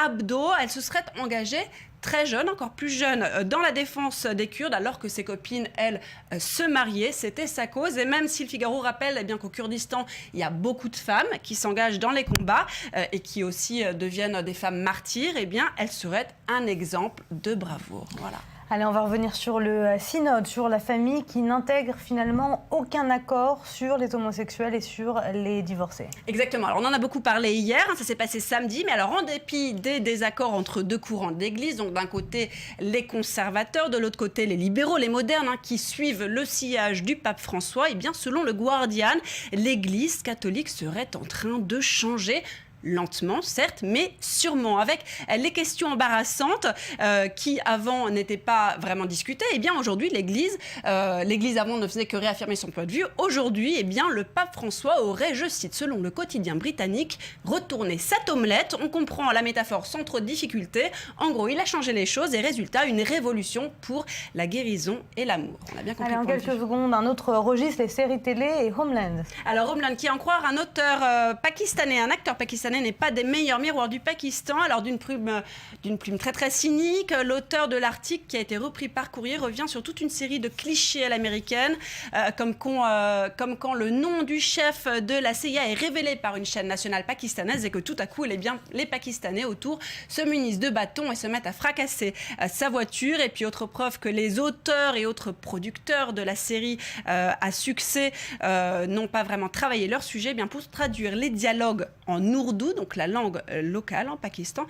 Abdo. Elle se serait engagée très jeune, encore plus jeune, dans la défense des Kurdes, alors que ses copines, elles, se mariaient. C'était sa cause. Et même si le Figaro rappelle bien qu'au Kurdistan, il y a beaucoup de femmes qui s'engagent dans les combats et qui aussi deviennent des femmes martyrs, eh bien, elle serait un exemple de bravoure. Voilà. Allez, on va revenir sur le synode, sur la famille qui n'intègre finalement aucun accord sur les homosexuels et sur les divorcés. Exactement. Alors, on en a beaucoup parlé hier, ça s'est passé samedi, mais alors en dépit des désaccords entre deux courants d'église, donc d'un côté les conservateurs, de l'autre côté les libéraux, les modernes, qui suivent le sillage du pape François, eh bien selon le Guardian, l'église catholique serait en train de changer. Lentement, certes, mais sûrement. Avec les questions embarrassantes qui, avant, n'étaient pas vraiment discutées, eh bien, aujourd'hui, l'Église avant ne faisait que réaffirmer son point de vue. Aujourd'hui, eh bien, le pape François aurait, je cite, selon le quotidien britannique, retourné cette omelette. On comprend la métaphore sans trop de difficulté. En gros, il a changé les choses et résultat, une révolution pour la guérison et l'amour. On a bien compris. Allez, en quelques secondes, un autre registre, les séries télé et Homeland. Alors, Homeland, qui en croire un auteur pakistanais, un acteur pakistanais, n'est pas des meilleurs miroirs du Pakistan. Alors d'une plume très très cynique, l'auteur de l'article qui a été repris par Courrier revient sur toute une série de clichés à l'américaine, comme quand le nom du chef de la CIA est révélé par une chaîne nationale pakistanaise et que tout à coup les Pakistanais autour se munissent de bâtons et se mettent à fracasser sa voiture. Et puis autre preuve que les auteurs et autres producteurs de la série à succès n'ont pas vraiment travaillé leur sujet. Bien pour traduire les dialogues en ourdou, donc la langue locale en Pakistan,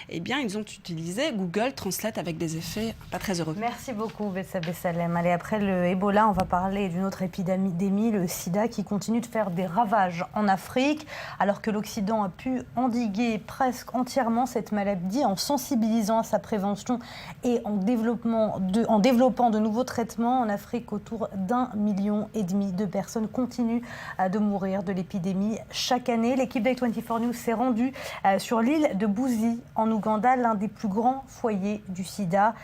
eh bien, ils ont utilisé Google Translate avec des effets pas très heureux. Merci beaucoup, Bessabé Salem. Allez, après le Ebola, on va parler d'une autre épidémie, le sida, qui continue de faire des ravages en Afrique, alors que l'Occident a pu endiguer presque entièrement cette maladie en sensibilisant à sa prévention et en développant de nouveaux traitements. En Afrique, autour d'1,5 million de personnes continuent de mourir de l'épidémie chaque année. L'équipe d'I24 News s'est rendue sur l'île de Buzi, en Ouganda, l'un des plus grands foyers du sida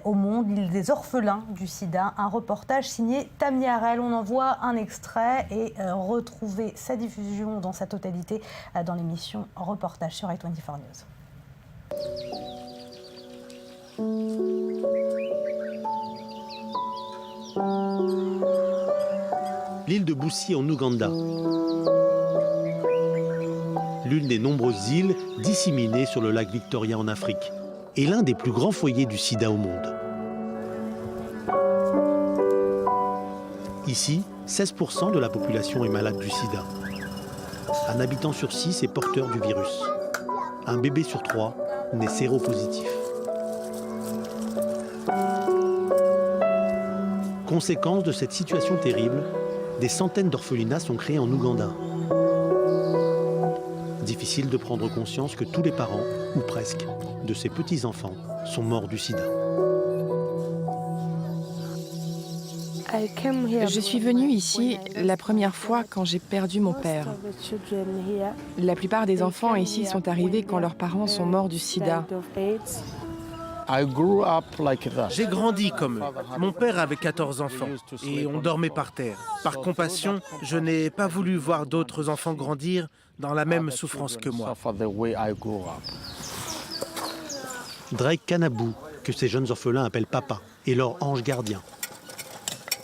au monde, l'île des orphelins du sida. Un reportage signé Tamia Harel. On en voit un extrait et retrouver sa diffusion dans sa totalité dans l'émission Reportage sur I24 News. L'île de Buzi en Ouganda. L'une des nombreuses îles disséminées sur le lac Victoria en Afrique, et l'un des plus grands foyers du sida au monde. Ici, 16% de la population est malade du sida. Un habitant sur 6 est porteur du virus. Un bébé sur 3 naît séropositif. Conséquence de cette situation terrible, des centaines d'orphelinats sont créés en Ouganda. Difficile de prendre conscience que tous les parents, ou presque, de ces petits-enfants sont morts du sida. Je suis venue ici la première fois quand j'ai perdu mon père. La plupart des enfants ici sont arrivés quand leurs parents sont morts du sida. J'ai grandi comme eux. Mon père avait 14 enfants et on dormait par terre. Par compassion, je n'ai pas voulu voir d'autres enfants grandir dans la même souffrance que moi. Drake Kanabou, que ces jeunes orphelins appellent papa, est leur ange gardien.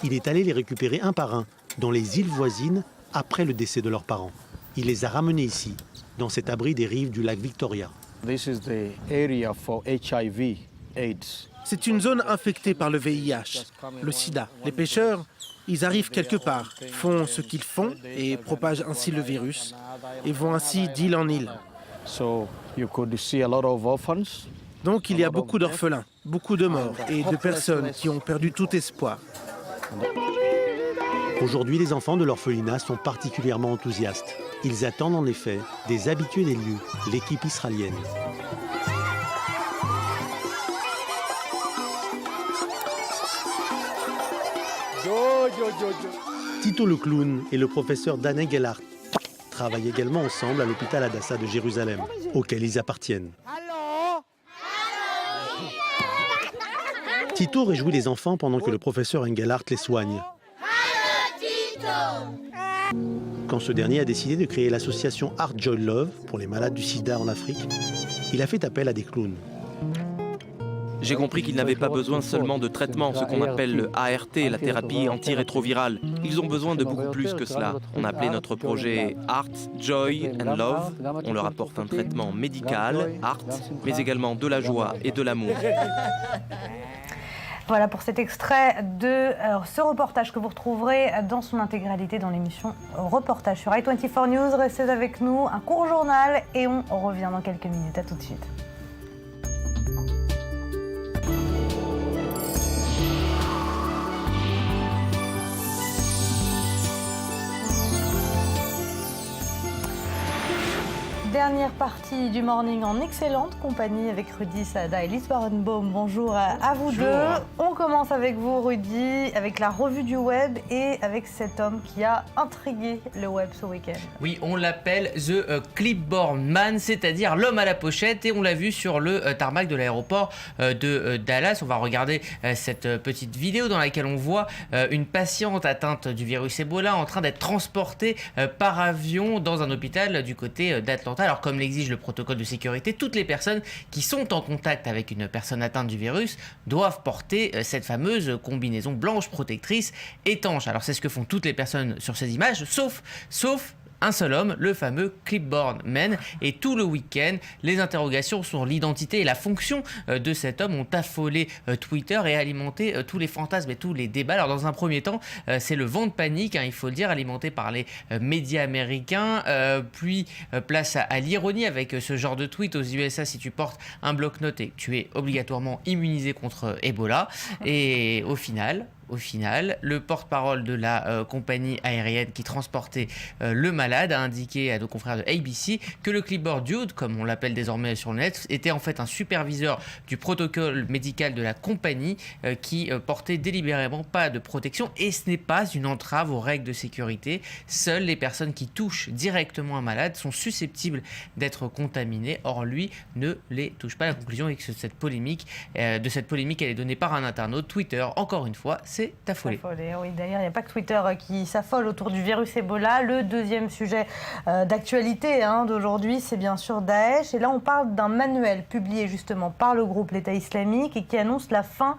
Il est allé les récupérer un par un dans les îles voisines après le décès de leurs parents. Il les a ramenés ici, dans cet abri des rives du lac Victoria. C'est une zone infectée par le VIH, le sida. Les pêcheurs, ils arrivent quelque part, font ce qu'ils font et propagent ainsi le virus et vont ainsi d'île en île. Donc il y a beaucoup d'orphelins, beaucoup de morts et de personnes qui ont perdu tout espoir. Aujourd'hui, les enfants de l'orphelinat sont particulièrement enthousiastes. Ils attendent en effet des habitués des lieux, l'équipe israélienne. Tito le clown et le professeur Dan Engelhardt travaillent également ensemble à l'hôpital Hadassah de Jérusalem, auquel ils appartiennent. Tito réjouit les enfants pendant que le professeur Engelhardt les soigne. Quand ce dernier a décidé de créer l'association Heart Joy Love pour les malades du sida en Afrique, il a fait appel à des clowns. J'ai compris qu'ils n'avaient pas besoin seulement de traitement, ce qu'on appelle le ART, la thérapie antirétrovirale. Ils ont besoin de beaucoup plus que cela. On a appelé notre projet Heart, Joy and Love. On leur apporte un traitement médical, Heart, mais également de la joie et de l'amour. Voilà pour cet extrait de ce reportage que vous retrouverez dans son intégralité dans l'émission Reportage sur i24 News. Restez avec nous, un court journal et on revient dans quelques minutes. À tout de suite. Dernière partie du morning en excellente compagnie avec Rudy Saada et Lise Barenbaum. Bonjour à vous deux. On commence avec vous, Rudy, avec la revue du web et avec cet homme qui a intrigué le web ce week-end. Oui, on l'appelle The Clipboard Man, c'est-à-dire l'homme à la pochette, et on l'a vu sur le tarmac de l'aéroport de Dallas. On va regarder cette petite vidéo dans laquelle on voit une patiente atteinte du virus Ebola en train d'être transportée par avion dans un hôpital du côté d'Atlanta. Alors, comme l'exige le protocole de sécurité, toutes les personnes qui sont en contact avec une personne atteinte du virus doivent porter cette fameuse combinaison blanche protectrice étanche. Alors, c'est ce que font toutes les personnes sur ces images, sauf un seul homme, le fameux Clipboard Man. Et tout le week-end, les interrogations sur l'identité et la fonction de cet homme ont affolé Twitter et alimenté tous les fantasmes et tous les débats. Alors dans un premier temps, c'est le vent de panique, il faut le dire, alimenté par les médias américains. Puis place à l'ironie avec ce genre de tweet. Aux USA, si tu portes un bloc-notes et que tu es obligatoirement immunisé contre Ebola. Et au final, le porte-parole de la compagnie aérienne qui transportait le malade a indiqué à nos confrères de ABC que le Clipboard Dude, comme on l'appelle désormais sur le net, était en fait un superviseur du protocole médical de la compagnie qui portait délibérément pas de protection, et ce n'est pas une entrave aux règles de sécurité. Seules les personnes qui touchent directement un malade sont susceptibles d'être contaminées. Or, lui ne les touche pas. La conclusion est que cette polémique, elle est donnée par un internaute. Twitter, encore une fois, c'est affolé. Oui, d'ailleurs, il n'y a pas que Twitter qui s'affole autour du virus Ebola. Le deuxième sujet d'actualité d'aujourd'hui, c'est bien sûr Daesh. Et là, on parle d'un manuel publié justement par le groupe l'État islamique et qui annonce la fin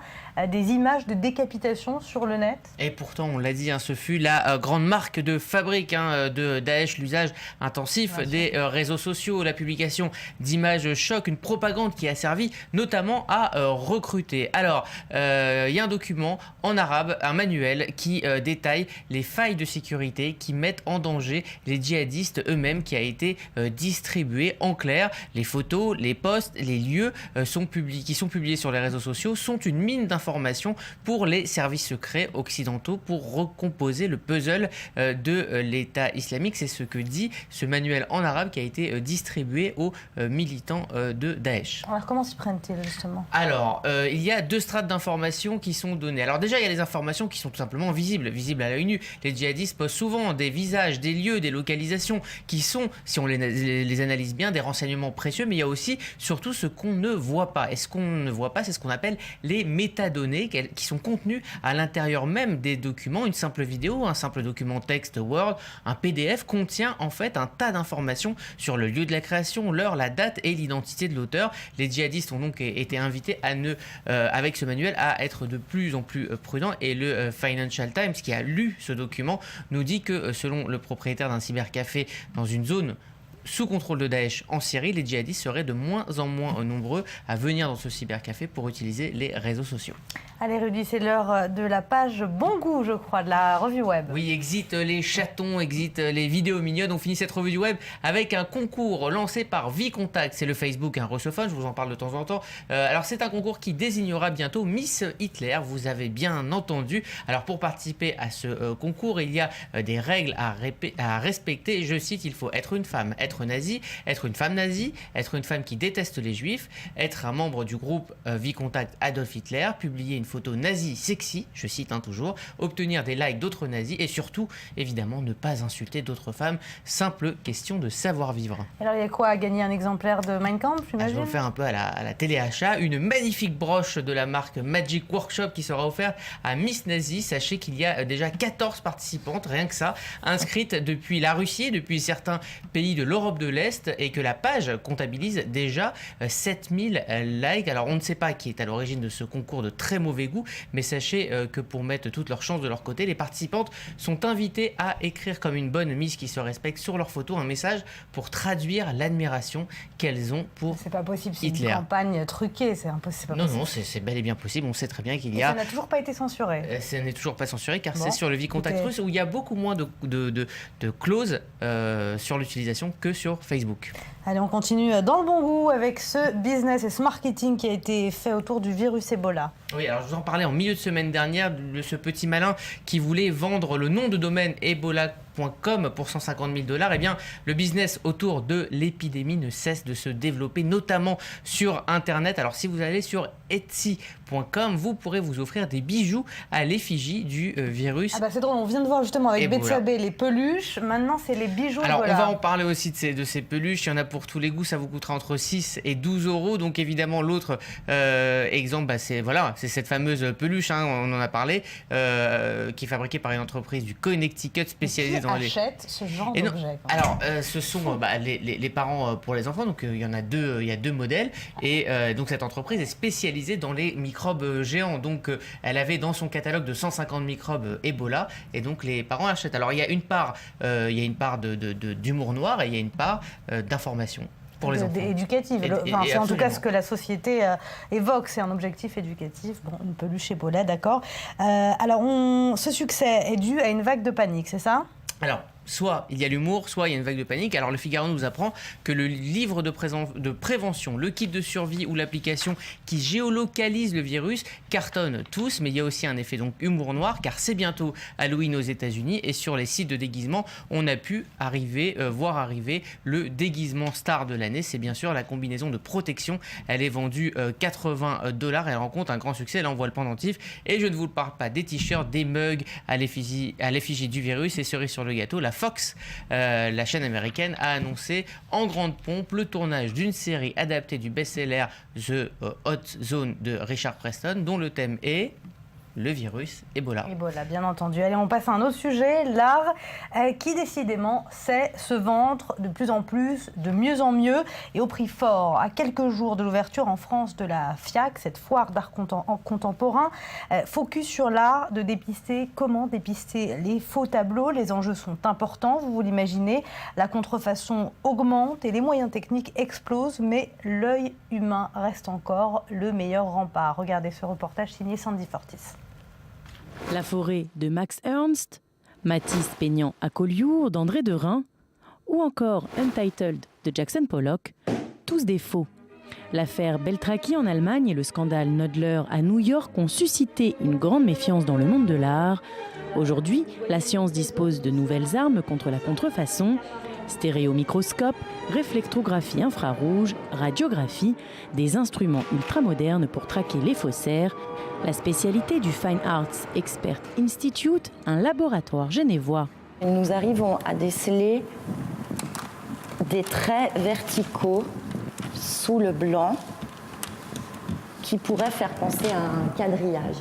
des images de décapitation sur le net. Et pourtant, on l'a dit, ce fut la grande marque de fabrique de Daesh, l'usage intensif des réseaux sociaux, la publication d'images chocs, une propagande qui a servi notamment à recruter. Alors, il y a un document en arabe, un manuel qui détaille les failles de sécurité qui mettent en danger les djihadistes eux-mêmes, qui a été distribué. En clair, les photos, les posts, les lieux qui sont publiés sur les réseaux sociaux sont une mine d'informations pour les services secrets occidentaux pour recomposer le puzzle de l'État islamique. C'est ce que dit ce manuel en arabe qui a été distribué aux militants de Daesh. Alors comment s'y prennent-ils justement ? Alors, il y a deux strates d'informations qui sont données. Alors déjà, il y a les informations qui sont tout simplement visibles à l'œil nu. Les djihadistes postent souvent des visages, des lieux, des localisations qui sont, si on les analyse bien, des renseignements précieux, mais il y a aussi surtout ce qu'on ne voit pas. Et ce qu'on ne voit pas, c'est ce qu'on appelle les métadonnées qui sont contenues à l'intérieur même des documents. Une simple vidéo, un simple document texte Word, un PDF contient en fait un tas d'informations sur le lieu de la création, l'heure, la date et l'identité de l'auteur. Les djihadistes ont donc été invités avec ce manuel à être de plus en plus prudents étudiants. Et le Financial Times, qui a lu ce document, nous dit que selon le propriétaire d'un cybercafé dans une zone sous contrôle de Daesh en Syrie, les djihadistes seraient de moins en moins nombreux à venir dans ce cybercafé pour utiliser les réseaux sociaux. Allez Rudy, c'est l'heure de la page Bon Goût, je crois, de la revue web. Oui, exit les chatons, exit les vidéos mignonnes. On finit cette revue du web avec un concours lancé par Vicontact. C'est le Facebook russophone, je vous en parle de temps en temps. Alors c'est un concours qui désignera bientôt Miss Hitler, vous avez bien entendu. Alors pour participer à ce concours, il y a des règles à respecter. Je cite, il faut être une femme, être nazie, être une femme nazie, être une femme qui déteste les juifs, être un membre du groupe Vicontact Adolf Hitler, publier une photo nazie sexy, je cite toujours, obtenir des likes d'autres nazis et surtout, évidemment, ne pas insulter d'autres femmes. Simple question de savoir-vivre. Alors il y a quoi à gagner? Un exemplaire de Mein Kampf, Je vais le faire un peu à la téléachat. Une magnifique broche de la marque Magic Workshop qui sera offerte à Miss Nazi. Sachez qu'il y a déjà 14 participantes, rien que ça, inscrites depuis la Russie, depuis certains pays de l'Europe de l'Est et que la page comptabilise déjà 7000 likes. Alors on ne sait pas qui est à l'origine de ce concours de très mauvais goût, mais sachez que pour mettre toutes leurs chances de leur côté, les participantes sont invitées à écrire comme une bonne Miss qui se respecte sur leur photo un message pour traduire l'admiration qu'elles ont pour Hitler. C'est pas possible, c'est une campagne truquée, c'est impossible. Non, c'est bel et bien possible, on sait très bien qu'il y a... Ça n'a toujours pas été censuré. Ça n'est toujours pas censuré car c'est sur le Vicontact russe où il y a beaucoup moins de clauses sur l'utilisation que sur Facebook. Allez, on continue dans le bon goût avec ce business et ce marketing qui a été fait autour du virus Ebola. Oui, alors je vous en parlais en milieu de semaine dernière de ce petit malin qui voulait vendre le nom de domaine ebola.com pour $150 000. Eh bien, le business autour de l'épidémie ne cesse de se développer, notamment sur Internet. Alors, si vous allez sur Etsy.com, vous pourrez vous offrir des bijoux à l'effigie du virus. Ah bah c'est drôle, on vient de voir justement avec Betsabé les peluches. Maintenant, c'est les bijoux Alors, Ebola. on va en parler aussi de ces peluches. Il y en a pour tous les goûts. Ça vous coûtera entre 6 et 12 euros. Donc, évidemment, l'autre exemple, c'est cette fameuse peluche, on en a parlé, qui est fabriquée par une entreprise du Connecticut spécialisée dans les... Qui achète ce genre d'objet? Alors, ce sont les parents pour les enfants. Donc, il y a deux modèles. Et donc, cette entreprise est spécialisée dans les microbes géants. Donc, elle avait dans son catalogue de 150 microbes Ebola. Et donc, les parents achètent. Alors, il y a une part d'humour noir et il y a une part d'information. Pour les enfants. Éducative. C'est en tout cas ce que la société évoque, c'est un objectif éducatif. Bon, une peluche Ebola, d'accord. Alors, ce succès est dû à une vague de panique, c'est ça? Alors, soit il y a l'humour, soit il y a une vague de panique. Alors le Figaro nous apprend que le livre de prévention, le kit de survie ou l'application qui géolocalise le virus cartonnent tous, mais il y a aussi un effet donc humour noir car c'est bientôt Halloween aux États-Unis et sur les sites de déguisement, on a pu voir arriver le déguisement star de l'année. C'est bien sûr la combinaison de protection. Elle est vendue $80. Elle rencontre un grand succès. Là, on voit le pendentif et je ne vous parle pas des t-shirts, des mugs à l'effigie du virus et cerise sur le gâteau. La Fox, la chaîne américaine, a annoncé en grande pompe le tournage d'une série adaptée du best-seller The Hot Zone de Richard Preston, dont le thème est le virus Ebola. Ebola, bien entendu. Allez, on passe à un autre sujet, l'art, qui décidément sait se vendre de plus en plus, de mieux en mieux et au prix fort. À quelques jours de l'ouverture en France de la FIAC, cette foire d'art contemporain, focus sur l'art de dépister, comment dépister les faux tableaux. Les enjeux sont importants, vous l'imaginez. La contrefaçon augmente et les moyens techniques explosent, mais l'œil humain reste encore le meilleur rempart. Regardez ce reportage signé Sandy Fortis. La forêt de Max Ernst, Matisse peignant à Collioure d'André Derain ou encore Untitled de Jackson Pollock, tous des faux. L'affaire Beltraki en Allemagne et le scandale Knoedler à New York ont suscité une grande méfiance dans le monde de l'art. Aujourd'hui, la science dispose de nouvelles armes contre la contrefaçon. Stéréomicroscope, réflectographie infrarouge, radiographie, des instruments ultramodernes pour traquer les faussaires. La spécialité du Fine Arts Expert Institute, un laboratoire genevois. Nous arrivons à déceler des traits verticaux sous le blanc qui pourraient faire penser à un quadrillage.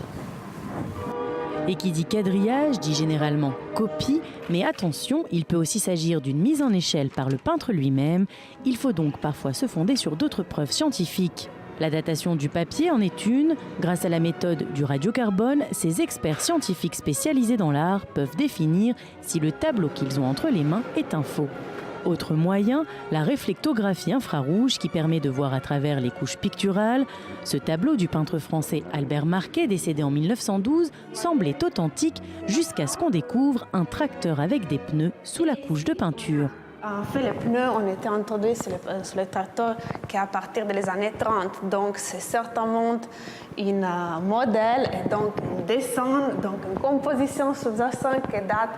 Et qui dit quadrillage dit généralement copie, mais attention, il peut aussi s'agir d'une mise en échelle par le peintre lui-même. Il faut donc parfois se fonder sur d'autres preuves scientifiques. La datation du papier en est une. Grâce à la méthode du radiocarbone, ces experts scientifiques spécialisés dans l'art peuvent définir si le tableau qu'ils ont entre les mains est un faux. Autre moyen, la réflectographie infrarouge qui permet de voir à travers les couches picturales. Ce tableau du peintre français Albert Marquet, décédé en 1912, semblait authentique jusqu'à ce qu'on découvre un tracteur avec des pneus sous la couche de peinture. En fait, les pneus ont été introduits sur le tracteur qu'à partir des années 30. Donc, c'est certainement un modèle et donc une descente, donc une composition sous-jacente qui date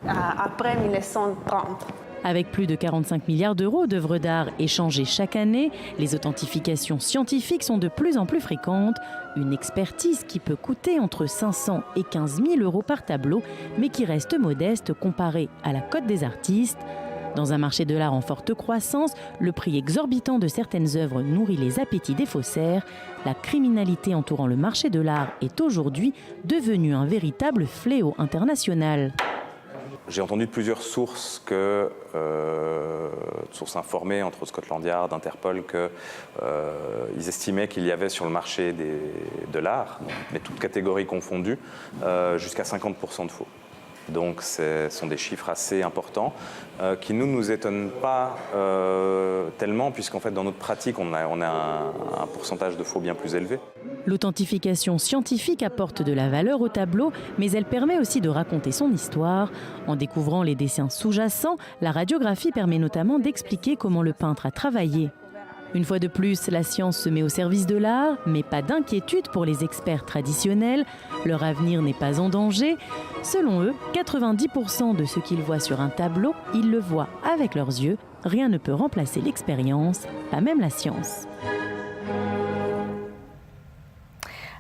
après 1930. Avec plus de 45 milliards d'euros d'œuvres d'art échangées chaque année, les authentifications scientifiques sont de plus en plus fréquentes. Une expertise qui peut coûter entre 500 et 15 000 euros par tableau, mais qui reste modeste comparée à la cote des artistes. Dans un marché de l'art en forte croissance, le prix exorbitant de certaines œuvres nourrit les appétits des faussaires. La criminalité entourant le marché de l'art est aujourd'hui devenue un véritable fléau international. J'ai entendu de plusieurs sources, sources informées, entre Scotland Yard, Interpol, qu'ils estimaient qu'il y avait sur le marché de l'art, mais toutes catégories confondues, jusqu'à 50% de faux. Donc ce sont des chiffres assez importants qui ne nous étonnent pas tellement, puisqu'en fait dans notre pratique on a un pourcentage de faux bien plus élevé. L'authentification scientifique apporte de la valeur au tableau, mais elle permet aussi de raconter son histoire. En découvrant les dessins sous-jacents, la radiographie permet notamment d'expliquer comment le peintre a travaillé. Une fois de plus, la science se met au service de l'art, mais pas d'inquiétude pour les experts traditionnels. Leur avenir n'est pas en danger. Selon eux, 90% de ce qu'ils voient sur un tableau, ils le voient avec leurs yeux. Rien ne peut remplacer l'expérience, pas même la science.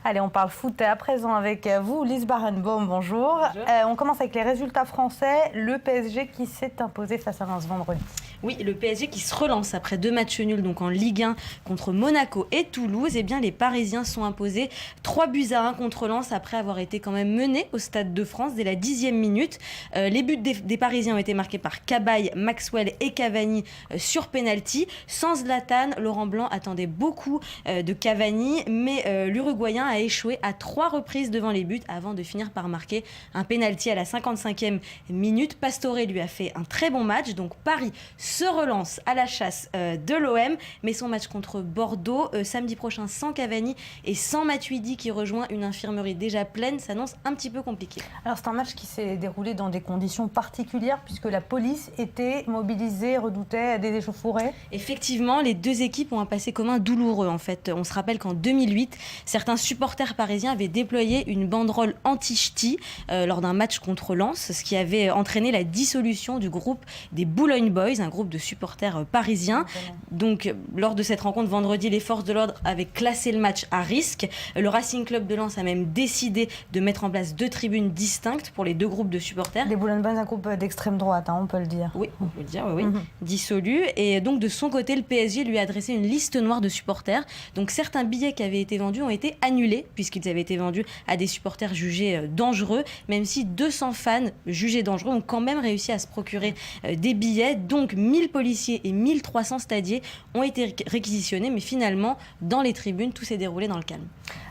Allez, on parle foot à présent avec vous, Lise Barenbaum, bonjour. On commence avec les résultats français. Le PSG qui s'est imposé face à Reims vendredi. Oui, le PSG qui se relance après 2 matchs nuls donc en Ligue 1 contre Monaco et Toulouse. Eh bien, les Parisiens sont imposés 3-1 contre Lens après avoir été quand même menés au Stade de France dès la 10e minute. Les buts des Parisiens ont été marqués par Cabaye, Maxwell et Cavani sur pénalty. Sans Zlatan, Laurent Blanc attendait beaucoup de Cavani, mais l'Uruguayen a échoué à 3 reprises devant les buts avant de finir par marquer un pénalty à la 55e minute. Pastore lui a fait un très bon match, donc Paris se relance à la chasse de l'OM, mais son match contre Bordeaux samedi prochain sans Cavani et sans Matuidi qui rejoint une infirmerie déjà pleine s'annonce un petit peu compliqué. Alors c'est un match qui s'est déroulé dans des conditions particulières puisque la police était mobilisée, redoutait des échauffourées. Effectivement, les deux équipes ont un passé commun douloureux en fait. On se rappelle qu'en 2008, certains supporters parisiens avaient déployé une banderole anti-ch'ti lors d'un match contre Lens, ce qui avait entraîné la dissolution du groupe des Boulogne Boys, un groupe de supporters parisiens. Donc, lors de cette rencontre vendredi, les forces de l'ordre avaient classé le match à risque. Le Racing Club de Lens a même décidé de mettre en place 2 tribunes distinctes pour les 2 groupes de supporters. Les Boulogne Boys, un groupe d'extrême droite, on peut le dire. Oui, on peut le dire, oui. Dissolu. Et donc, de son côté, le PSG lui a adressé une liste noire de supporters. Donc, certains billets qui avaient été vendus ont été annulés, puisqu'ils avaient été vendus à des supporters jugés dangereux, même si 200 fans jugés dangereux ont quand même réussi à se procurer des billets. Donc, 1000 policiers et 1300 stadiers ont été réquisitionnés, mais finalement, dans les tribunes, tout s'est déroulé dans le calme.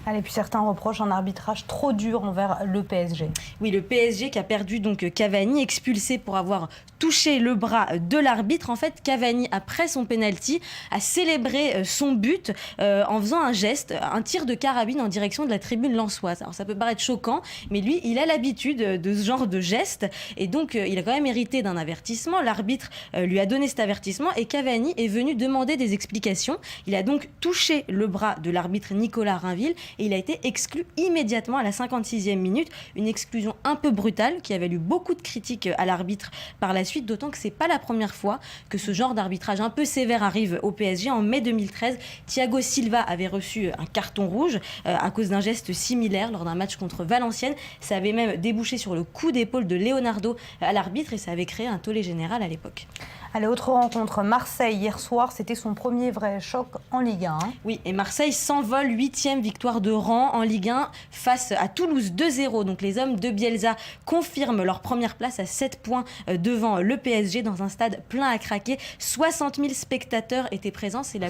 Allez, puis certains reprochent un arbitrage trop dur envers le PSG. Oui, le PSG qui a perdu donc Cavani, expulsé pour avoir touché le bras de l'arbitre. En fait, Cavani, après son penalty, a célébré son but en faisant un geste, un tir de carabine en direction de la tribune lensoise. Alors ça peut paraître choquant, mais lui, il a l'habitude de ce genre de geste et donc il a quand même hérité d'un avertissement. L'arbitre lui a donné cet avertissement et Cavani est venu demander des explications. Il a donc touché le bras de l'arbitre Nicolas Rainville et il a été exclu immédiatement à la 56e minute. Une exclusion un peu brutale qui a valu beaucoup de critiques à l'arbitre par la suite, d'autant que c'est pas la première fois que ce genre d'arbitrage un peu sévère arrive au PSG. En mai 2013, Thiago Silva avait reçu un carton rouge à cause d'un geste similaire lors d'un match contre Valenciennes. Ça avait même débouché sur le coup d'épaule de Leonardo à l'arbitre et ça avait créé un tollé général à l'époque. Allez, autre rencontre, Marseille hier soir, c'était son premier vrai choc en Ligue 1. Oui, et Marseille s'envole, 8e victoire de de rang en Ligue 1 face à Toulouse 2-0. Donc les hommes de Bielsa confirment leur première place à 7 points devant le PSG dans un stade plein à craquer. 60 000 spectateurs étaient présents. C'est le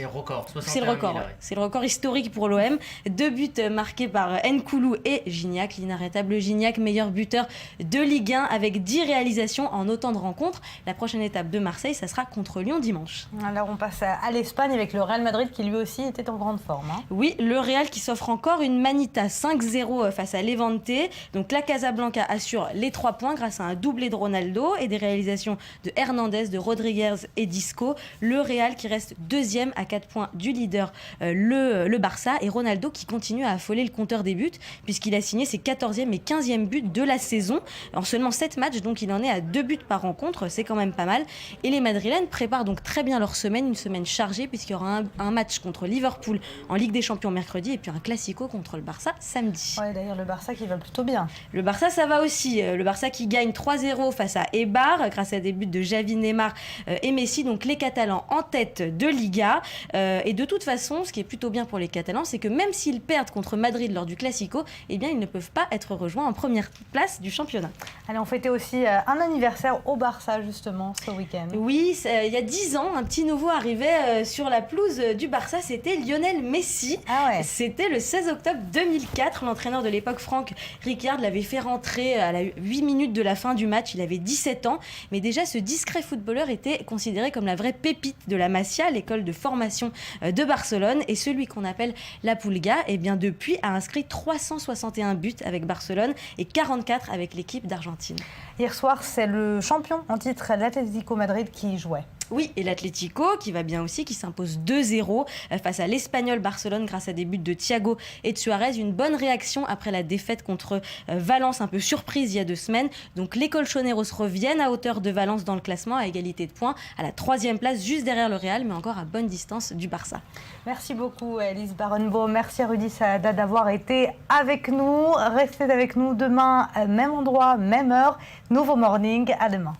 record. C'est le record. Ouais. C'est le record historique pour l'OM. 2 buts marqués par Nkoulou et Gignac, l'inarrêtable Gignac, meilleur buteur de Ligue 1 avec 10 réalisations en autant de rencontres. La prochaine étape de Marseille, ça sera contre Lyon dimanche. Alors on passe à l'Espagne avec le Real Madrid qui lui aussi était en grande forme. Oui, le Real qui s'offre encore une manita 5-0 face à Levante. Donc la Casablanca assure les 3 points grâce à un doublé de Ronaldo et des réalisations de Hernandez, de Rodriguez et d'Isco. Le Real qui reste deuxième à 4 points du leader, le Barça, et Ronaldo qui continue à affoler le compteur des buts puisqu'il a signé ses 14e et 15e buts de la saison en seulement 7 matchs, donc il en est à 2 buts par rencontre, c'est quand même pas mal. Et les Madrilènes préparent donc très bien leur semaine, une semaine chargée puisqu'il y aura un match contre Liverpool en Ligue des Champions mercredi et puis un classico contre le Barça samedi. Ouais, d'ailleurs le Barça qui va plutôt bien. Le Barça ça va aussi, le Barça qui gagne 3-0 face à Eibar grâce à des buts de Xavi, Neymar et Messi, donc les Catalans en tête de Liga. Et de toute façon, ce qui est plutôt bien pour les Catalans, c'est que même s'ils perdent contre Madrid lors du Classico, eh bien ils ne peuvent pas être rejoints en première place du championnat. Allez, on fêtait aussi un anniversaire au Barça justement ce week-end. Oui, il y a 10 ans, un petit nouveau arrivait sur la pelouse du Barça, c'était Lionel Messi. Ah ouais. C'était le 16 octobre 2004, l'entraîneur de l'époque Franck Rijkaard l'avait fait rentrer à la 8 minutes de la fin du match, il avait 17 ans, mais déjà ce discret footballeur était considéré comme la vraie pépite de la Masia, l'école de formation de Barcelone, et celui qu'on appelle la Pulga, eh bien depuis a inscrit 361 buts avec Barcelone et 44 avec l'équipe d'Argentine. Hier soir, c'est le champion en titre, l'Atlético Madrid, qui jouait. Oui, et l'Atlético qui va bien aussi, qui s'impose 2-0 face à l'Espagnol Barcelone grâce à des buts de Thiago et de Suarez. Une bonne réaction après la défaite contre Valence, un peu surprise il y a 2 semaines. Donc les Colchoneros reviennent à hauteur de Valence dans le classement à égalité de points, à la 3e place, juste derrière le Real, mais encore à bonne distance du Barça. Merci beaucoup Elise Barenbaum, merci à Rudy Saada d'avoir été avec nous. Restez avec nous demain, même endroit, même heure. Nouveau morning, à demain.